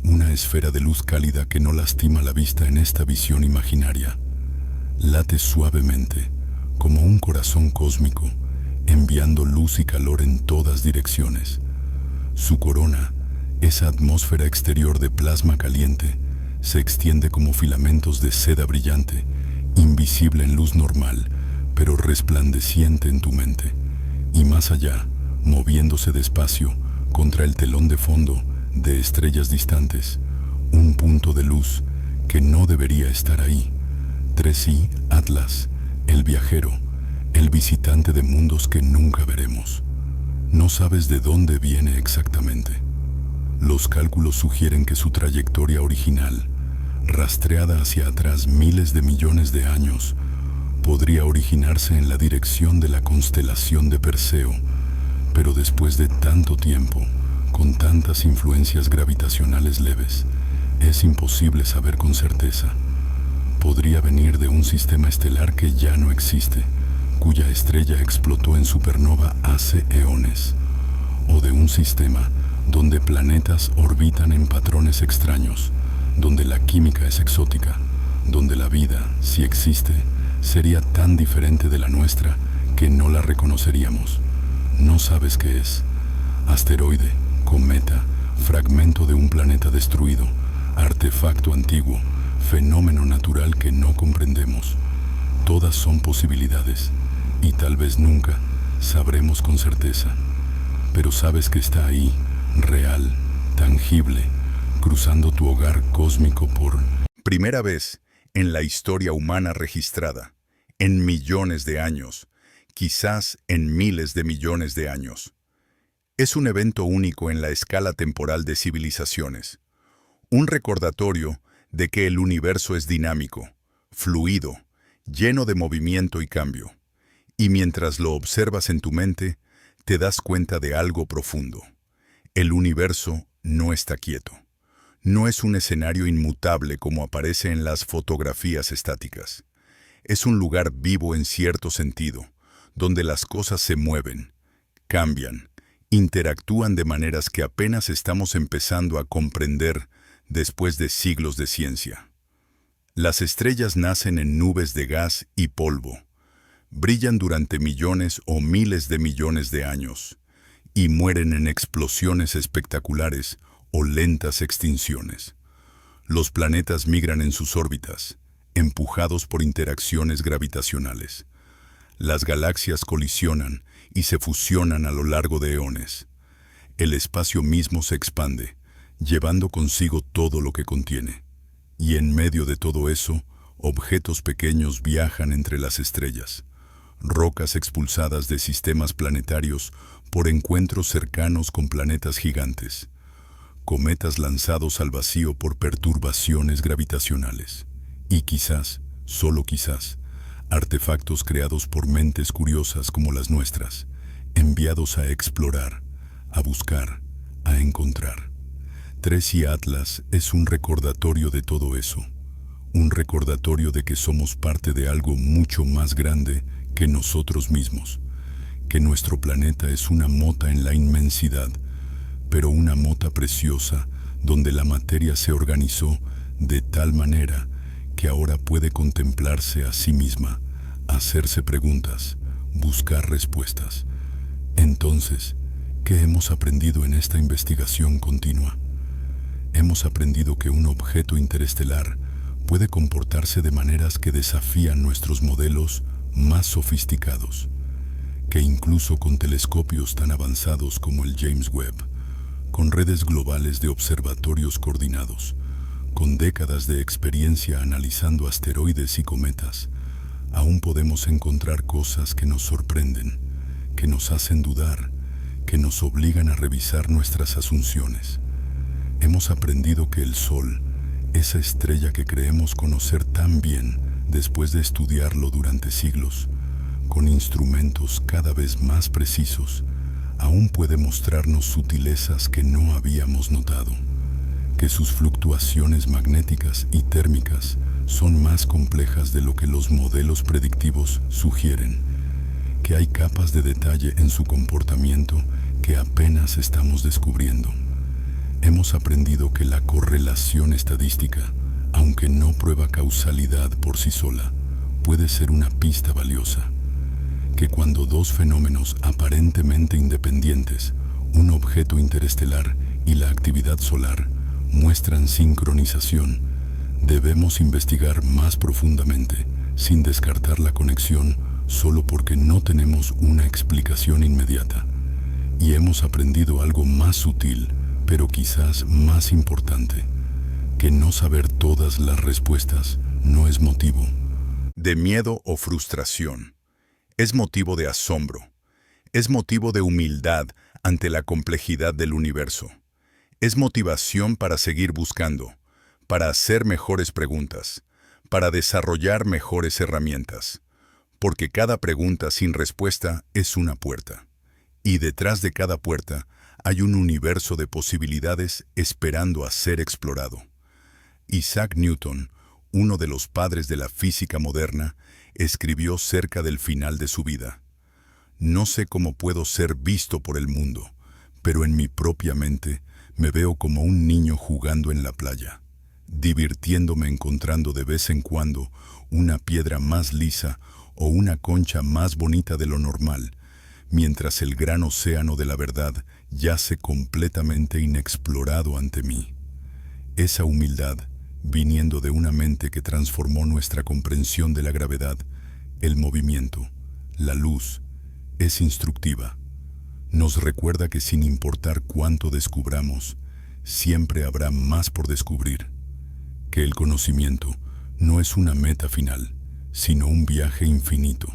una esfera de luz cálida que no lastima la vista en esta visión imaginaria. Late suavemente, como un corazón cósmico, enviando luz y calor en todas direcciones. Su corona, esa atmósfera exterior de plasma caliente, se extiende como filamentos de seda brillante, invisible en luz normal, pero resplandeciente en tu mente. Y más allá, moviéndose despacio, contra el telón de fondo de estrellas distantes, un punto de luz que no debería estar ahí. 3i Atlas, el viajero, el visitante de mundos que nunca veremos. No sabes de dónde viene exactamente. Los cálculos sugieren que su trayectoria original, rastreada hacia atrás miles de millones de años, podría originarse en la dirección de la constelación de Perseo, pero después de tanto tiempo, con tantas influencias gravitacionales leves, es imposible saber con certeza. Podría venir de un sistema estelar que ya no existe, cuya estrella explotó en supernova hace eones, o de un sistema donde planetas orbitan en patrones extraños, donde la química es exótica, donde la vida, si existe, sería tan diferente de la nuestra que no la reconoceríamos. No sabes qué es. Asteroide, cometa, fragmento de un planeta destruido, artefacto antiguo, fenómeno natural que no comprendemos. Todas son posibilidades, y tal vez nunca sabremos con certeza. Pero sabes que está ahí, real, tangible, cruzando tu hogar cósmico por primera vez en la historia humana registrada, en millones de años, quizás en miles de millones de años. Es un evento único en la escala temporal de civilizaciones. Un recordatorio de que el universo es dinámico, fluido, lleno de movimiento y cambio. Y mientras lo observas en tu mente, te das cuenta de algo profundo. El universo no está quieto. No es un escenario inmutable como aparece en las fotografías estáticas. Es un lugar vivo en cierto sentido, donde las cosas se mueven, cambian, interactúan de maneras que apenas estamos empezando a comprender después de siglos de ciencia. Las estrellas nacen en nubes de gas y polvo, brillan durante millones o miles de millones de años y mueren en explosiones espectaculares o lentas extinciones. Los planetas migran en sus órbitas, empujados por interacciones gravitacionales. Las galaxias colisionan y se fusionan a lo largo de eones. El espacio mismo se expande, llevando consigo todo lo que contiene. Y en medio de todo eso, objetos pequeños viajan entre las estrellas. Rocas expulsadas de sistemas planetarios por encuentros cercanos con planetas gigantes. Cometas lanzados al vacío por perturbaciones gravitacionales. Y quizás, solo quizás, artefactos creados por mentes curiosas como las nuestras, enviados a explorar, a buscar, a encontrar. Tracy Atlas es un recordatorio de todo eso. Un recordatorio de que somos parte de algo mucho más grande que nosotros mismos. Que nuestro planeta es una mota en la inmensidad, pero una mota preciosa donde la materia se organizó de tal manera que ahora puede contemplarse a sí misma, hacerse preguntas, buscar respuestas. Entonces, ¿qué hemos aprendido en esta investigación continua? Hemos aprendido que un objeto interestelar puede comportarse de maneras que desafían nuestros modelos más sofisticados, que incluso con telescopios tan avanzados como el James Webb, con redes globales de observatorios coordinados, con décadas de experiencia analizando asteroides y cometas, aún podemos encontrar cosas que nos sorprenden, que nos hacen dudar, que nos obligan a revisar nuestras asunciones. Hemos aprendido que el Sol, esa estrella que creemos conocer tan bien después de estudiarlo durante siglos, con instrumentos cada vez más precisos, aún puede mostrarnos sutilezas que no habíamos notado, que sus fluctuaciones magnéticas y térmicas son más complejas de lo que los modelos predictivos sugieren, que hay capas de detalle en su comportamiento que apenas estamos descubriendo. Hemos aprendido que la correlación estadística, aunque no prueba causalidad por sí sola, puede ser una pista valiosa. Que cuando dos fenómenos aparentemente independientes, un objeto interestelar y la actividad solar, muestran sincronización, debemos investigar más profundamente, sin descartar la conexión solo porque no tenemos una explicación inmediata. Y hemos aprendido algo más sutil, pero quizás más importante, que no saber todas las respuestas no es motivo de miedo o frustración. Es motivo de asombro. Es motivo de humildad ante la complejidad del universo. Es motivación para seguir buscando, para hacer mejores preguntas, para desarrollar mejores herramientas. Porque cada pregunta sin respuesta es una puerta. Y detrás de cada puerta hay un universo de posibilidades esperando a ser explorado. Isaac Newton, uno de los padres de la física moderna, escribió cerca del final de su vida: «No sé cómo puedo ser visto por el mundo, pero en mi propia mente me veo como un niño jugando en la playa, divirtiéndome encontrando de vez en cuando una piedra más lisa o una concha más bonita de lo normal, mientras el gran océano de la verdad yace completamente inexplorado ante mí». Esa humildad, viniendo de una mente que transformó nuestra comprensión de la gravedad, el movimiento, la luz, es instructiva. Nos recuerda que sin importar cuánto descubramos, siempre habrá más por descubrir. Que el conocimiento no es una meta final, sino un viaje infinito.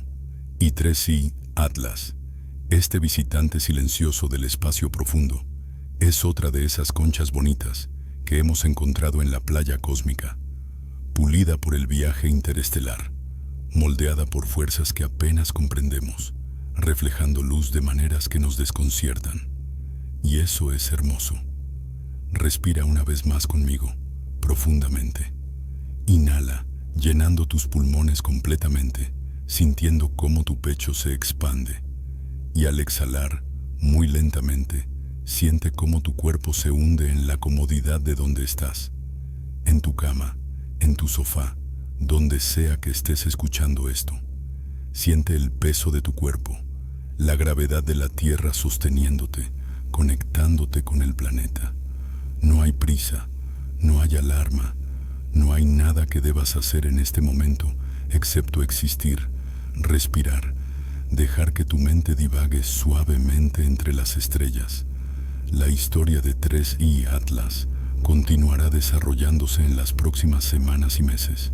Y Tracy Atlas, Este visitante silencioso del espacio profundo es otra de esas conchas bonitas que hemos encontrado en la playa cósmica, pulida por el viaje interestelar, moldeada por fuerzas que apenas comprendemos, reflejando luz de maneras que nos desconciertan. Y eso es hermoso. Respira una vez más conmigo, profundamente. Inhala, llenando tus pulmones completamente, sintiendo cómo tu pecho se expande. Y al exhalar, muy lentamente, siente cómo tu cuerpo se hunde en la comodidad de donde estás. En tu cama, en tu sofá, donde sea que estés escuchando esto. Siente el peso de tu cuerpo, la gravedad de la Tierra sosteniéndote, conectándote con el planeta. No hay prisa, no hay alarma, no hay nada que debas hacer en este momento excepto existir, respirar, dejar que tu mente divague suavemente entre las estrellas. La historia de 3i Atlas continuará desarrollándose en las próximas semanas y meses.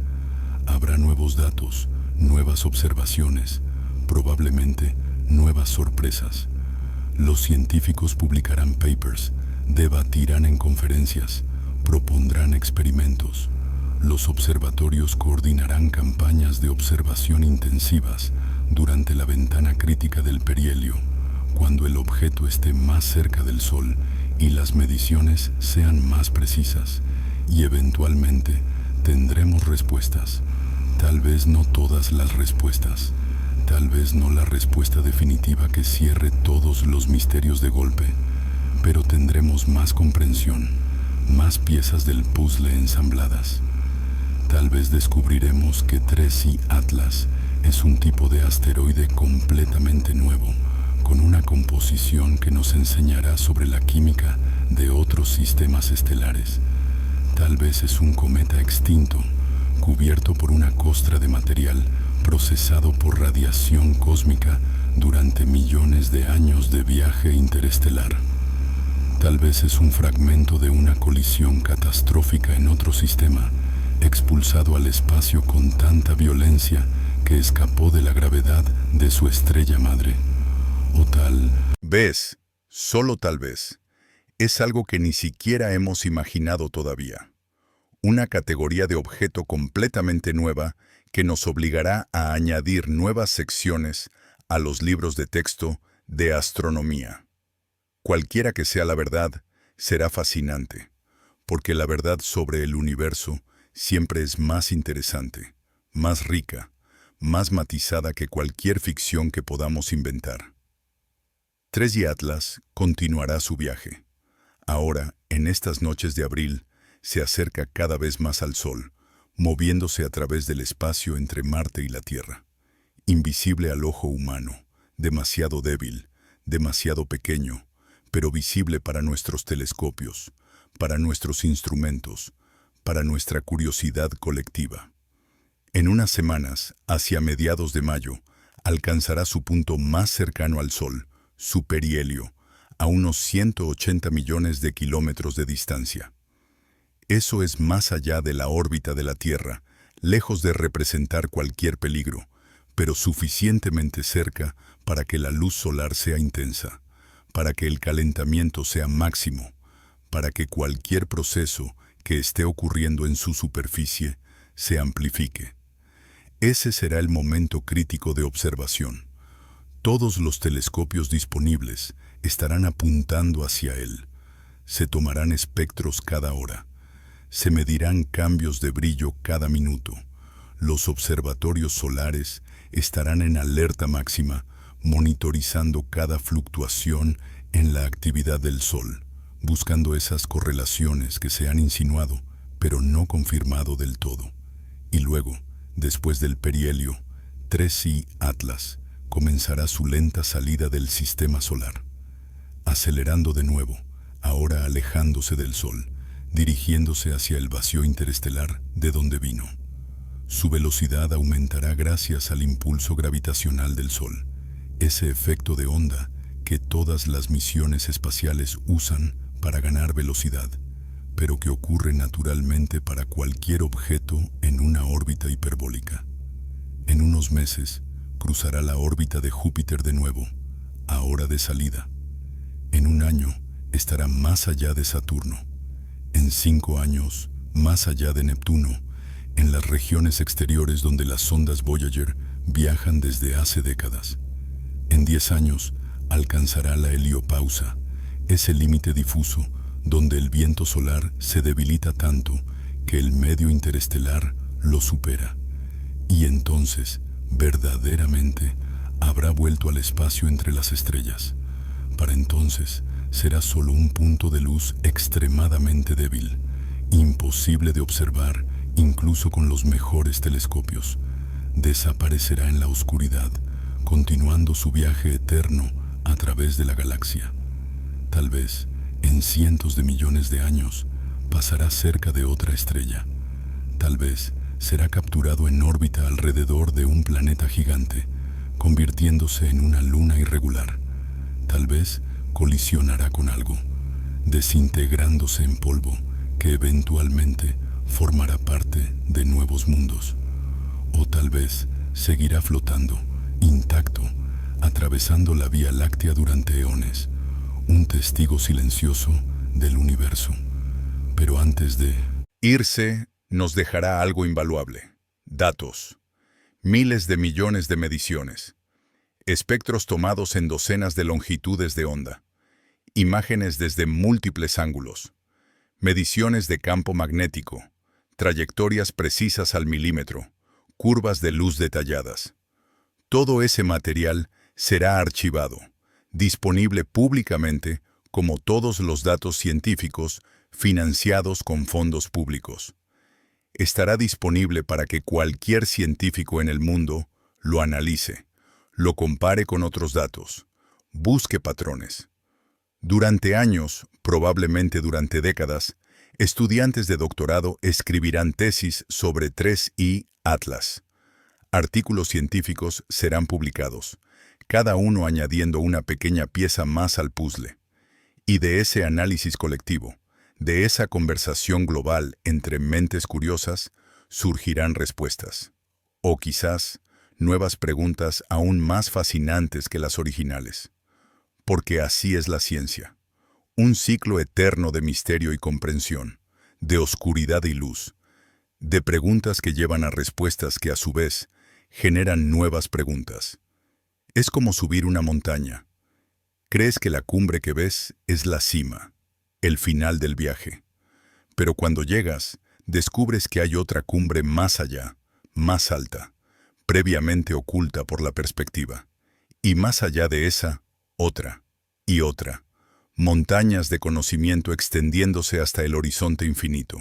Habrá nuevos datos, nuevas observaciones, probablemente nuevas sorpresas. Los científicos publicarán papers, debatirán en conferencias, propondrán experimentos. Los observatorios coordinarán campañas de observación intensivas durante la ventana crítica del perihelio, cuando el objeto esté más cerca del Sol y las mediciones sean más precisas, y eventualmente tendremos respuestas. Tal vez no todas las respuestas, tal vez no la respuesta definitiva que cierre todos los misterios de golpe, pero tendremos más comprensión, más piezas del puzzle ensambladas. Tal vez descubriremos que 3i Atlas es un tipo de asteroide completamente nuevo, con una composición que nos enseñará sobre la química de otros sistemas estelares. Tal vez es un cometa extinto, cubierto por una costra de material procesado por radiación cósmica durante millones de años de viaje interestelar. Tal vez es un fragmento de una colisión catastrófica en otro sistema, expulsado al espacio con tanta violencia que escapó de la gravedad de su estrella madre. O tal... ¿Ves? Solo tal vez. Es algo que ni siquiera hemos imaginado todavía. Una categoría de objeto completamente nueva que nos obligará a añadir nuevas secciones a los libros de texto de astronomía. Cualquiera que sea la verdad, será fascinante, porque la verdad sobre el universo siempre es más interesante, más rica, más matizada que cualquier ficción que podamos inventar. 3i Atlas continuará su viaje. Ahora, en estas noches de abril, se acerca cada vez más al Sol, moviéndose a través del espacio entre Marte y la Tierra. Invisible al ojo humano, demasiado débil, demasiado pequeño, pero visible para nuestros telescopios, para nuestros instrumentos, para nuestra curiosidad colectiva. En unas semanas, hacia mediados de mayo, alcanzará su punto más cercano al Sol, su perihelio, a unos 180 millones de kilómetros de distancia. Eso es más allá de la órbita de la Tierra, lejos de representar cualquier peligro, pero suficientemente cerca para que la luz solar sea intensa, para que el calentamiento sea máximo, para que cualquier proceso que esté ocurriendo en su superficie se amplifique. Ese será el momento crítico de observación. Todos los telescopios disponibles estarán apuntando hacia él. Se tomarán espectros cada hora. Se medirán cambios de brillo cada minuto. Los observatorios solares estarán en alerta máxima, monitorizando cada fluctuación en la actividad del Sol, buscando esas correlaciones que se han insinuado, pero no confirmado del todo. Y luego, después del perihelio, 3i Atlas comenzará su lenta salida del sistema solar, acelerando de nuevo, ahora alejándose del Sol, dirigiéndose hacia el vacío interestelar de donde vino. Su velocidad aumentará gracias al impulso gravitacional del Sol, ese efecto de onda que todas las misiones espaciales usan para ganar velocidad, pero que ocurre naturalmente para cualquier objeto en una órbita hiperbólica. En unos meses, cruzará la órbita de Júpiter de nuevo, ahora de salida. En 1 año estará más allá de Saturno. En 5 años, más allá de Neptuno, en las regiones exteriores donde las sondas Voyager viajan desde hace décadas. En 10 años, alcanzará la heliopausa, ese límite difuso donde el viento solar se debilita tanto que el medio interestelar lo supera. Y entonces, verdaderamente, habrá vuelto al espacio entre las estrellas. Para entonces, será solo un punto de luz extremadamente débil, imposible de observar incluso con los mejores telescopios. Desaparecerá en la oscuridad, continuando su viaje eterno a través de la galaxia. Tal vez, en cientos de millones de años, pasará cerca de otra estrella. Tal vez será capturado en órbita alrededor de un planeta gigante, convirtiéndose en una luna irregular. Tal vez colisionará con algo, desintegrándose en polvo que eventualmente formará parte de nuevos mundos. O tal vez seguirá flotando, intacto, atravesando la Vía Láctea durante eones, un testigo silencioso del universo. Pero antes de irse, nos dejará algo invaluable. Datos. Miles de millones de mediciones. Espectros tomados en docenas de longitudes de onda. Imágenes desde múltiples ángulos. Mediciones de campo magnético. Trayectorias precisas al milímetro. Curvas de luz detalladas. Todo ese material será archivado, disponible públicamente como todos los datos científicos financiados con fondos públicos. Estará disponible para que cualquier científico en el mundo lo analice, lo compare con otros datos, busque patrones. Durante años, probablemente durante décadas, estudiantes de doctorado escribirán tesis sobre 3I Atlas. Artículos científicos serán publicados, cada uno añadiendo una pequeña pieza más al puzzle. Y de ese análisis colectivo, de esa conversación global entre mentes curiosas, surgirán respuestas. O quizás, nuevas preguntas aún más fascinantes que las originales. Porque así es la ciencia. Un ciclo eterno de misterio y comprensión, de oscuridad y luz, de preguntas que llevan a respuestas que a su vez generan nuevas preguntas. Es como subir una montaña. Crees que la cumbre que ves es la cima, el final del viaje. Pero cuando llegas, descubres que hay otra cumbre más allá, más alta, previamente oculta por la perspectiva. Y más allá de esa, otra y otra. Montañas de conocimiento extendiéndose hasta el horizonte infinito.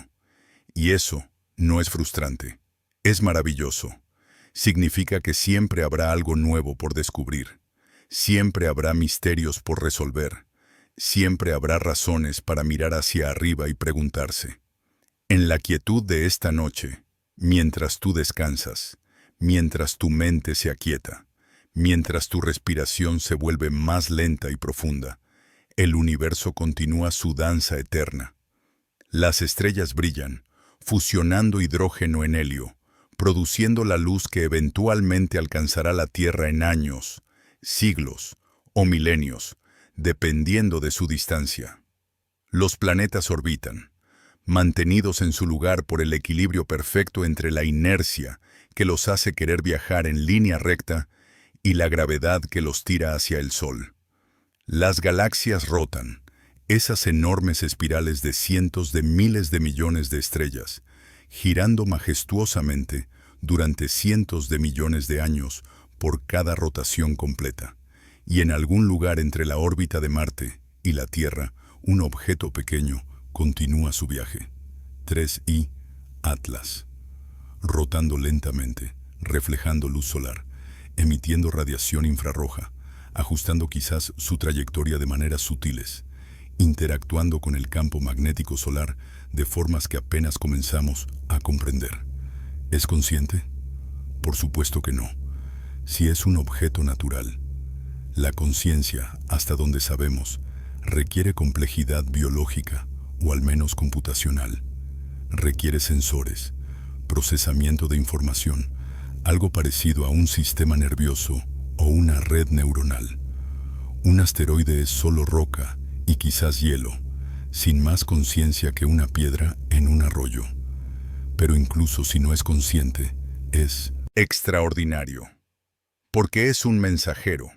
Y eso no es frustrante, es maravilloso. Significa que siempre habrá algo nuevo por descubrir. Siempre habrá misterios por resolver. Siempre habrá razones para mirar hacia arriba y preguntarse. En la quietud de esta noche, mientras tú descansas, mientras tu mente se aquieta, mientras tu respiración se vuelve más lenta y profunda, el universo continúa su danza eterna. Las estrellas brillan, fusionando hidrógeno en helio, produciendo la luz que eventualmente alcanzará la Tierra en años, siglos o milenios, dependiendo de su distancia. Los planetas orbitan, mantenidos en su lugar por el equilibrio perfecto entre la inercia que los hace querer viajar en línea recta y la gravedad que los tira hacia el Sol. Las galaxias rotan, esas enormes espirales de cientos de miles de millones de estrellas, girando majestuosamente durante cientos de millones de años por cada rotación completa. Y en algún lugar entre la órbita de Marte y la Tierra, un objeto pequeño continúa su viaje. 3I Atlas. Rotando lentamente, reflejando luz solar, emitiendo radiación infrarroja, ajustando quizás su trayectoria de maneras sutiles, interactuando con el campo magnético solar de formas que apenas comenzamos a comprender. ¿Es consciente? Por supuesto que no. Si es un objeto natural, la conciencia, hasta donde sabemos, requiere complejidad biológica o al menos computacional. Requiere sensores, procesamiento de información, algo parecido a un sistema nervioso o una red neuronal. Un asteroide es solo roca y quizás hielo, sin más conciencia que una piedra en un arroyo. Pero incluso si no es consciente, es extraordinario. Porque es un mensajero.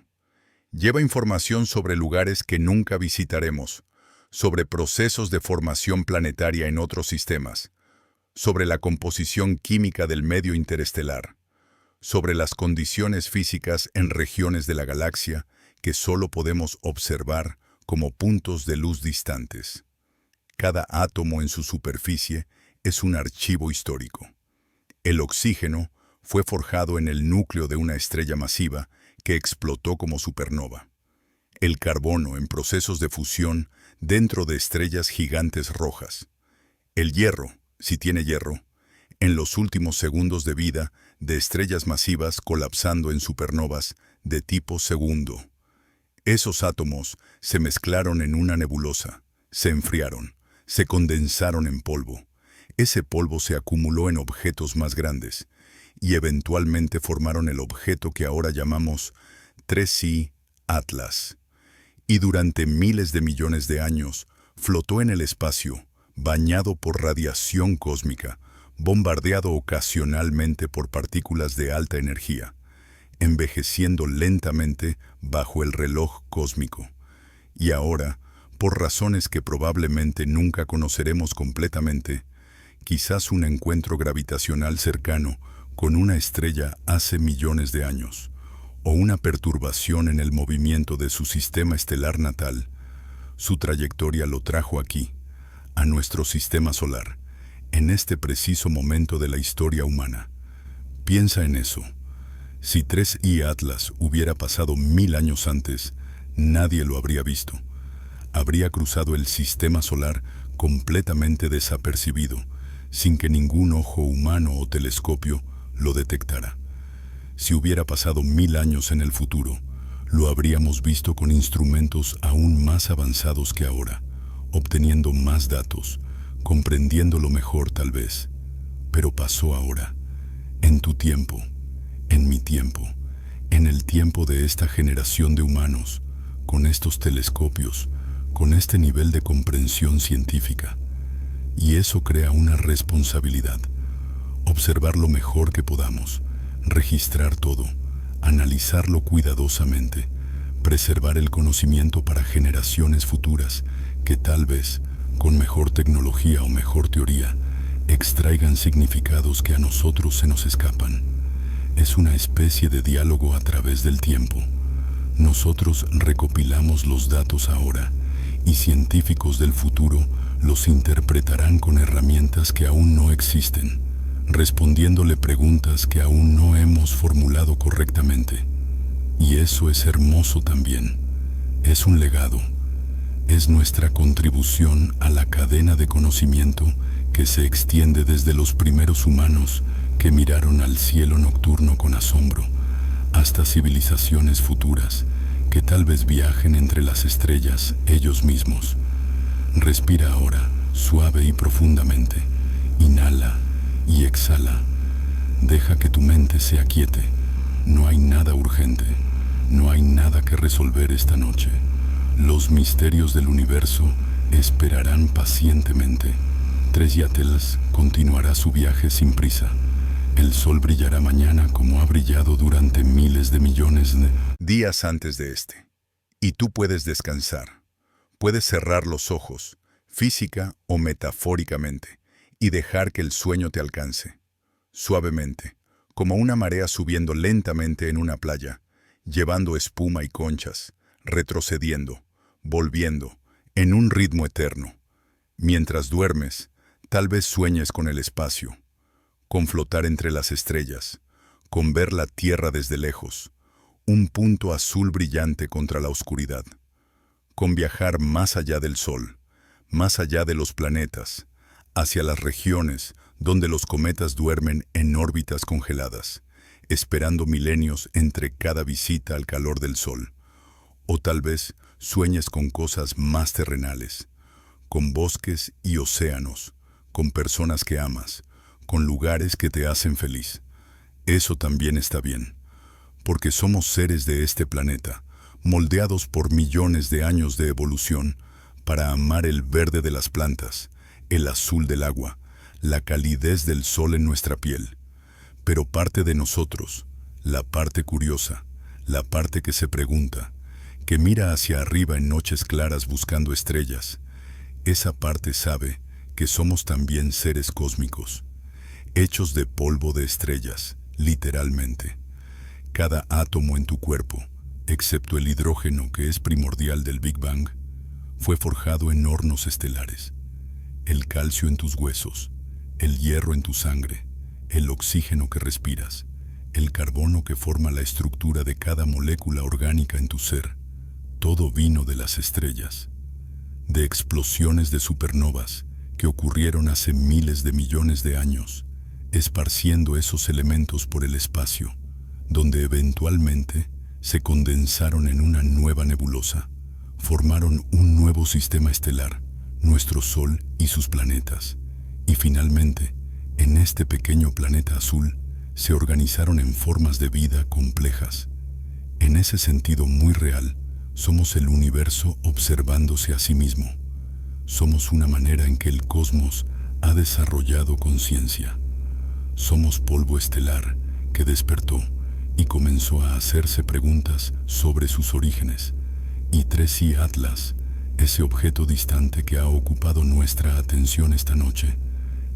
Lleva información sobre lugares que nunca visitaremos, sobre procesos de formación planetaria en otros sistemas, sobre la composición química del medio interestelar, sobre las condiciones físicas en regiones de la galaxia que solo podemos observar como puntos de luz distantes. Cada átomo en su superficie es un archivo histórico. El oxígeno fue forjado en el núcleo de una estrella masiva que explotó como supernova. El carbono en procesos de fusión dentro de estrellas gigantes rojas. El hierro, si tiene hierro, en los últimos segundos de vida de estrellas masivas colapsando en supernovas de tipo segundo. Esos átomos se mezclaron en una nebulosa, se enfriaron, se condensaron en polvo. Ese polvo se acumuló en objetos más grandes y eventualmente formaron el objeto que ahora llamamos 3I Atlas. Y durante miles de millones de años flotó en el espacio, bañado por radiación cósmica, bombardeado ocasionalmente por partículas de alta energía, envejeciendo lentamente bajo el reloj cósmico. Y ahora, por razones que probablemente nunca conoceremos completamente, quizás un encuentro gravitacional cercano con una estrella hace millones de años, o una perturbación en el movimiento de su sistema estelar natal, su trayectoria lo trajo aquí, a nuestro sistema solar, en este preciso momento de la historia humana. Piensa en eso. Si 3I Atlas hubiera pasado 1000 años antes, nadie lo habría visto. Habría cruzado el sistema solar completamente desapercibido, sin que ningún ojo humano o telescopio lo detectara. Si hubiera pasado 1000 años en el futuro, lo habríamos visto con instrumentos aún más avanzados que ahora, obteniendo más datos, comprendiéndolo mejor tal vez. Pero pasó ahora, en tu tiempo, en mi tiempo, en el tiempo de esta generación de humanos, con estos telescopios, con este nivel de comprensión científica. Y eso crea una responsabilidad. Observar lo mejor que podamos, registrar todo, analizarlo cuidadosamente, preservar el conocimiento para generaciones futuras que tal vez, con mejor tecnología o mejor teoría, extraigan significados que a nosotros se nos escapan. Es una especie de diálogo a través del tiempo. Nosotros recopilamos los datos ahora y científicos del futuro los interpretarán con herramientas que aún no existen, respondiéndole preguntas que aún no hemos formulado correctamente. Y eso es hermoso también. Es un legado. Es nuestra contribución a la cadena de conocimiento que se extiende desde los primeros humanos que miraron al cielo nocturno con asombro, hasta civilizaciones futuras que tal vez viajen entre las estrellas ellos mismos. Respira ahora, suave y profundamente. Inhala y exhala. Deja que tu mente se aquiete. No hay nada urgente. No hay nada que resolver esta noche. Los misterios del universo esperarán pacientemente. 3I Atlas continuará su viaje sin prisa. El sol brillará mañana como ha brillado durante miles de millones de días antes de este. Y tú puedes descansar. Puedes cerrar los ojos, física o metafóricamente, y dejar que el sueño te alcance. Suavemente, como una marea subiendo lentamente en una playa, llevando espuma y conchas, retrocediendo, volviendo, en un ritmo eterno. Mientras duermes, tal vez sueñes con el espacio, con flotar entre las estrellas, con ver la Tierra desde lejos, un punto azul brillante contra la oscuridad, con viajar más allá del Sol, más allá de los planetas, hacia las regiones donde los cometas duermen en órbitas congeladas, esperando milenios entre cada visita al calor del Sol. O tal vez sueñes con cosas más terrenales, con bosques y océanos, con personas que amas, con lugares que te hacen feliz. Eso también está bien, porque somos seres de este planeta, moldeados por millones de años de evolución para amar el verde de las plantas, el azul del agua, la calidez del sol en nuestra piel. Pero parte de nosotros, la parte curiosa, la parte que se pregunta, que mira hacia arriba en noches claras buscando estrellas, esa parte sabe que somos también seres cósmicos, hechos de polvo de estrellas, literalmente. Cada átomo en tu cuerpo, excepto el hidrógeno que es primordial del Big Bang, fue forjado en hornos estelares. El calcio en tus huesos, el hierro en tu sangre, el oxígeno que respiras, el carbono que forma la estructura de cada molécula orgánica en tu ser, todo vino de las estrellas, de explosiones de supernovas que ocurrieron hace miles de millones de años, esparciendo esos elementos por el espacio, donde eventualmente se condensaron en una nueva nebulosa, formaron un nuevo sistema estelar, nuestro Sol y sus planetas, y finalmente, en este pequeño planeta azul, se organizaron en formas de vida complejas. En ese sentido muy real, somos el universo observándose a sí mismo. Somos una manera en que el cosmos ha desarrollado conciencia. Somos polvo estelar que despertó y comenzó a hacerse preguntas sobre sus orígenes. Y 3i Atlas, ese objeto distante que ha ocupado nuestra atención esta noche,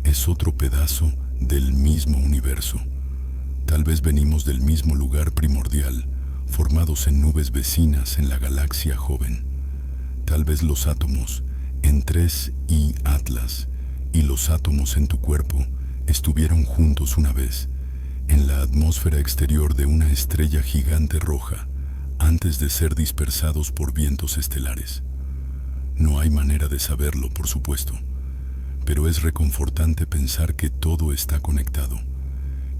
es otro pedazo del mismo universo. Tal vez venimos del mismo lugar primordial, formados en nubes vecinas en la galaxia joven. Tal vez los átomos en 3i Atlas y los átomos en tu cuerpo estuvieron juntos una vez, en la atmósfera exterior de una estrella gigante roja, antes de ser dispersados por vientos estelares. No hay manera de saberlo, por supuesto, pero es reconfortante pensar que todo está conectado,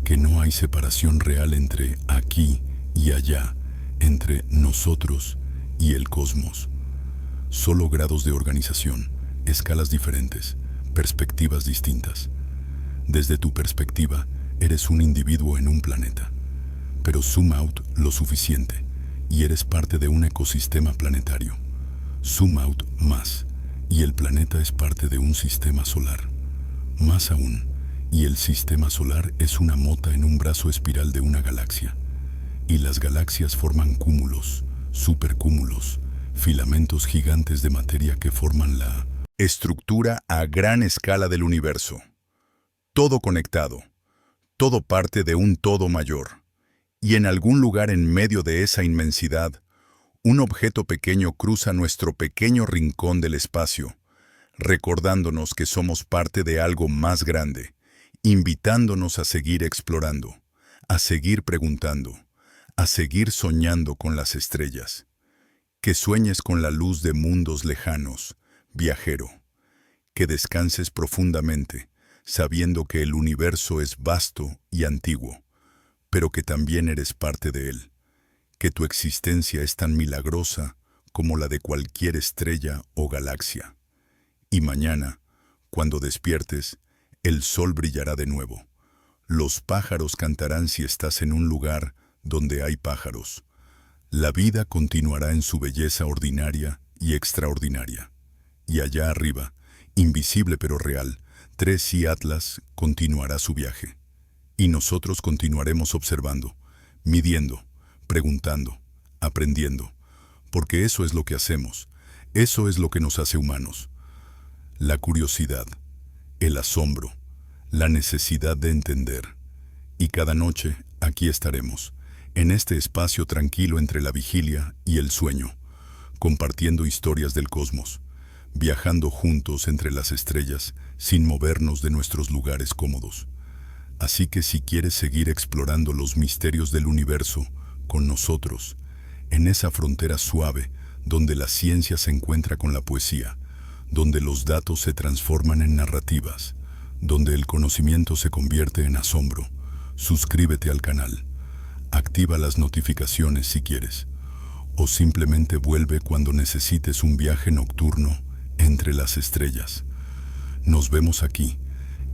que no hay separación real entre aquí y allá, entre nosotros y el cosmos. Solo grados de organización, escalas diferentes, perspectivas distintas. Desde tu perspectiva, eres un individuo en un planeta, pero zoom out lo suficiente y eres parte de un ecosistema planetario. Zoom out más, y el planeta es parte de un sistema solar. Más aún, y el sistema solar es una mota en un brazo espiral de una galaxia. Y las galaxias forman cúmulos, supercúmulos, filamentos gigantes de materia que forman la estructura a gran escala del universo. Todo conectado, todo parte de un todo mayor. Y en algún lugar en medio de esa inmensidad, un objeto pequeño cruza nuestro pequeño rincón del espacio, recordándonos que somos parte de algo más grande, invitándonos a seguir explorando, a seguir preguntando, a seguir soñando con las estrellas. Que sueñes con la luz de mundos lejanos, viajero. Que descanses profundamente, sabiendo que el universo es vasto y antiguo, pero que también eres parte de él. Que tu existencia es tan milagrosa como la de cualquier estrella o galaxia. Y mañana, cuando despiertes, el sol brillará de nuevo. Los pájaros cantarán si estás en un lugar donde hay pájaros. La vida continuará en su belleza ordinaria y extraordinaria. Y allá arriba, invisible pero real, 3i Atlas continuará su viaje. Y nosotros continuaremos observando, midiendo, preguntando, aprendiendo, porque eso es lo que hacemos, eso es lo que nos hace humanos. La curiosidad, el asombro, la necesidad de entender. Y cada noche aquí estaremos, en este espacio tranquilo entre la vigilia y el sueño, compartiendo historias del cosmos, viajando juntos entre las estrellas sin movernos de nuestros lugares cómodos. Así que si quieres seguir explorando los misterios del universo con nosotros, en esa frontera suave donde la ciencia se encuentra con la poesía, donde los datos se transforman en narrativas, donde el conocimiento se convierte en asombro, suscríbete al canal, activa las notificaciones si quieres, o simplemente vuelve cuando necesites un viaje nocturno entre las estrellas. Nos vemos aquí,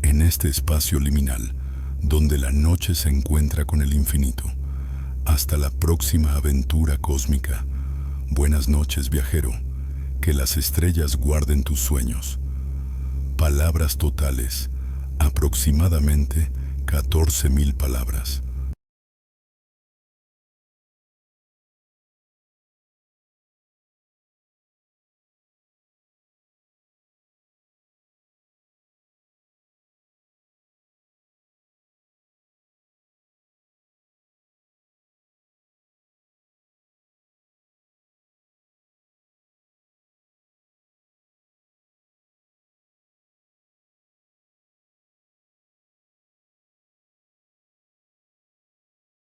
en este espacio liminal, donde la noche se encuentra con el infinito. Hasta la próxima aventura cósmica. Buenas noches, viajero. Que las estrellas guarden tus sueños. Palabras totales, aproximadamente 14.000 palabras.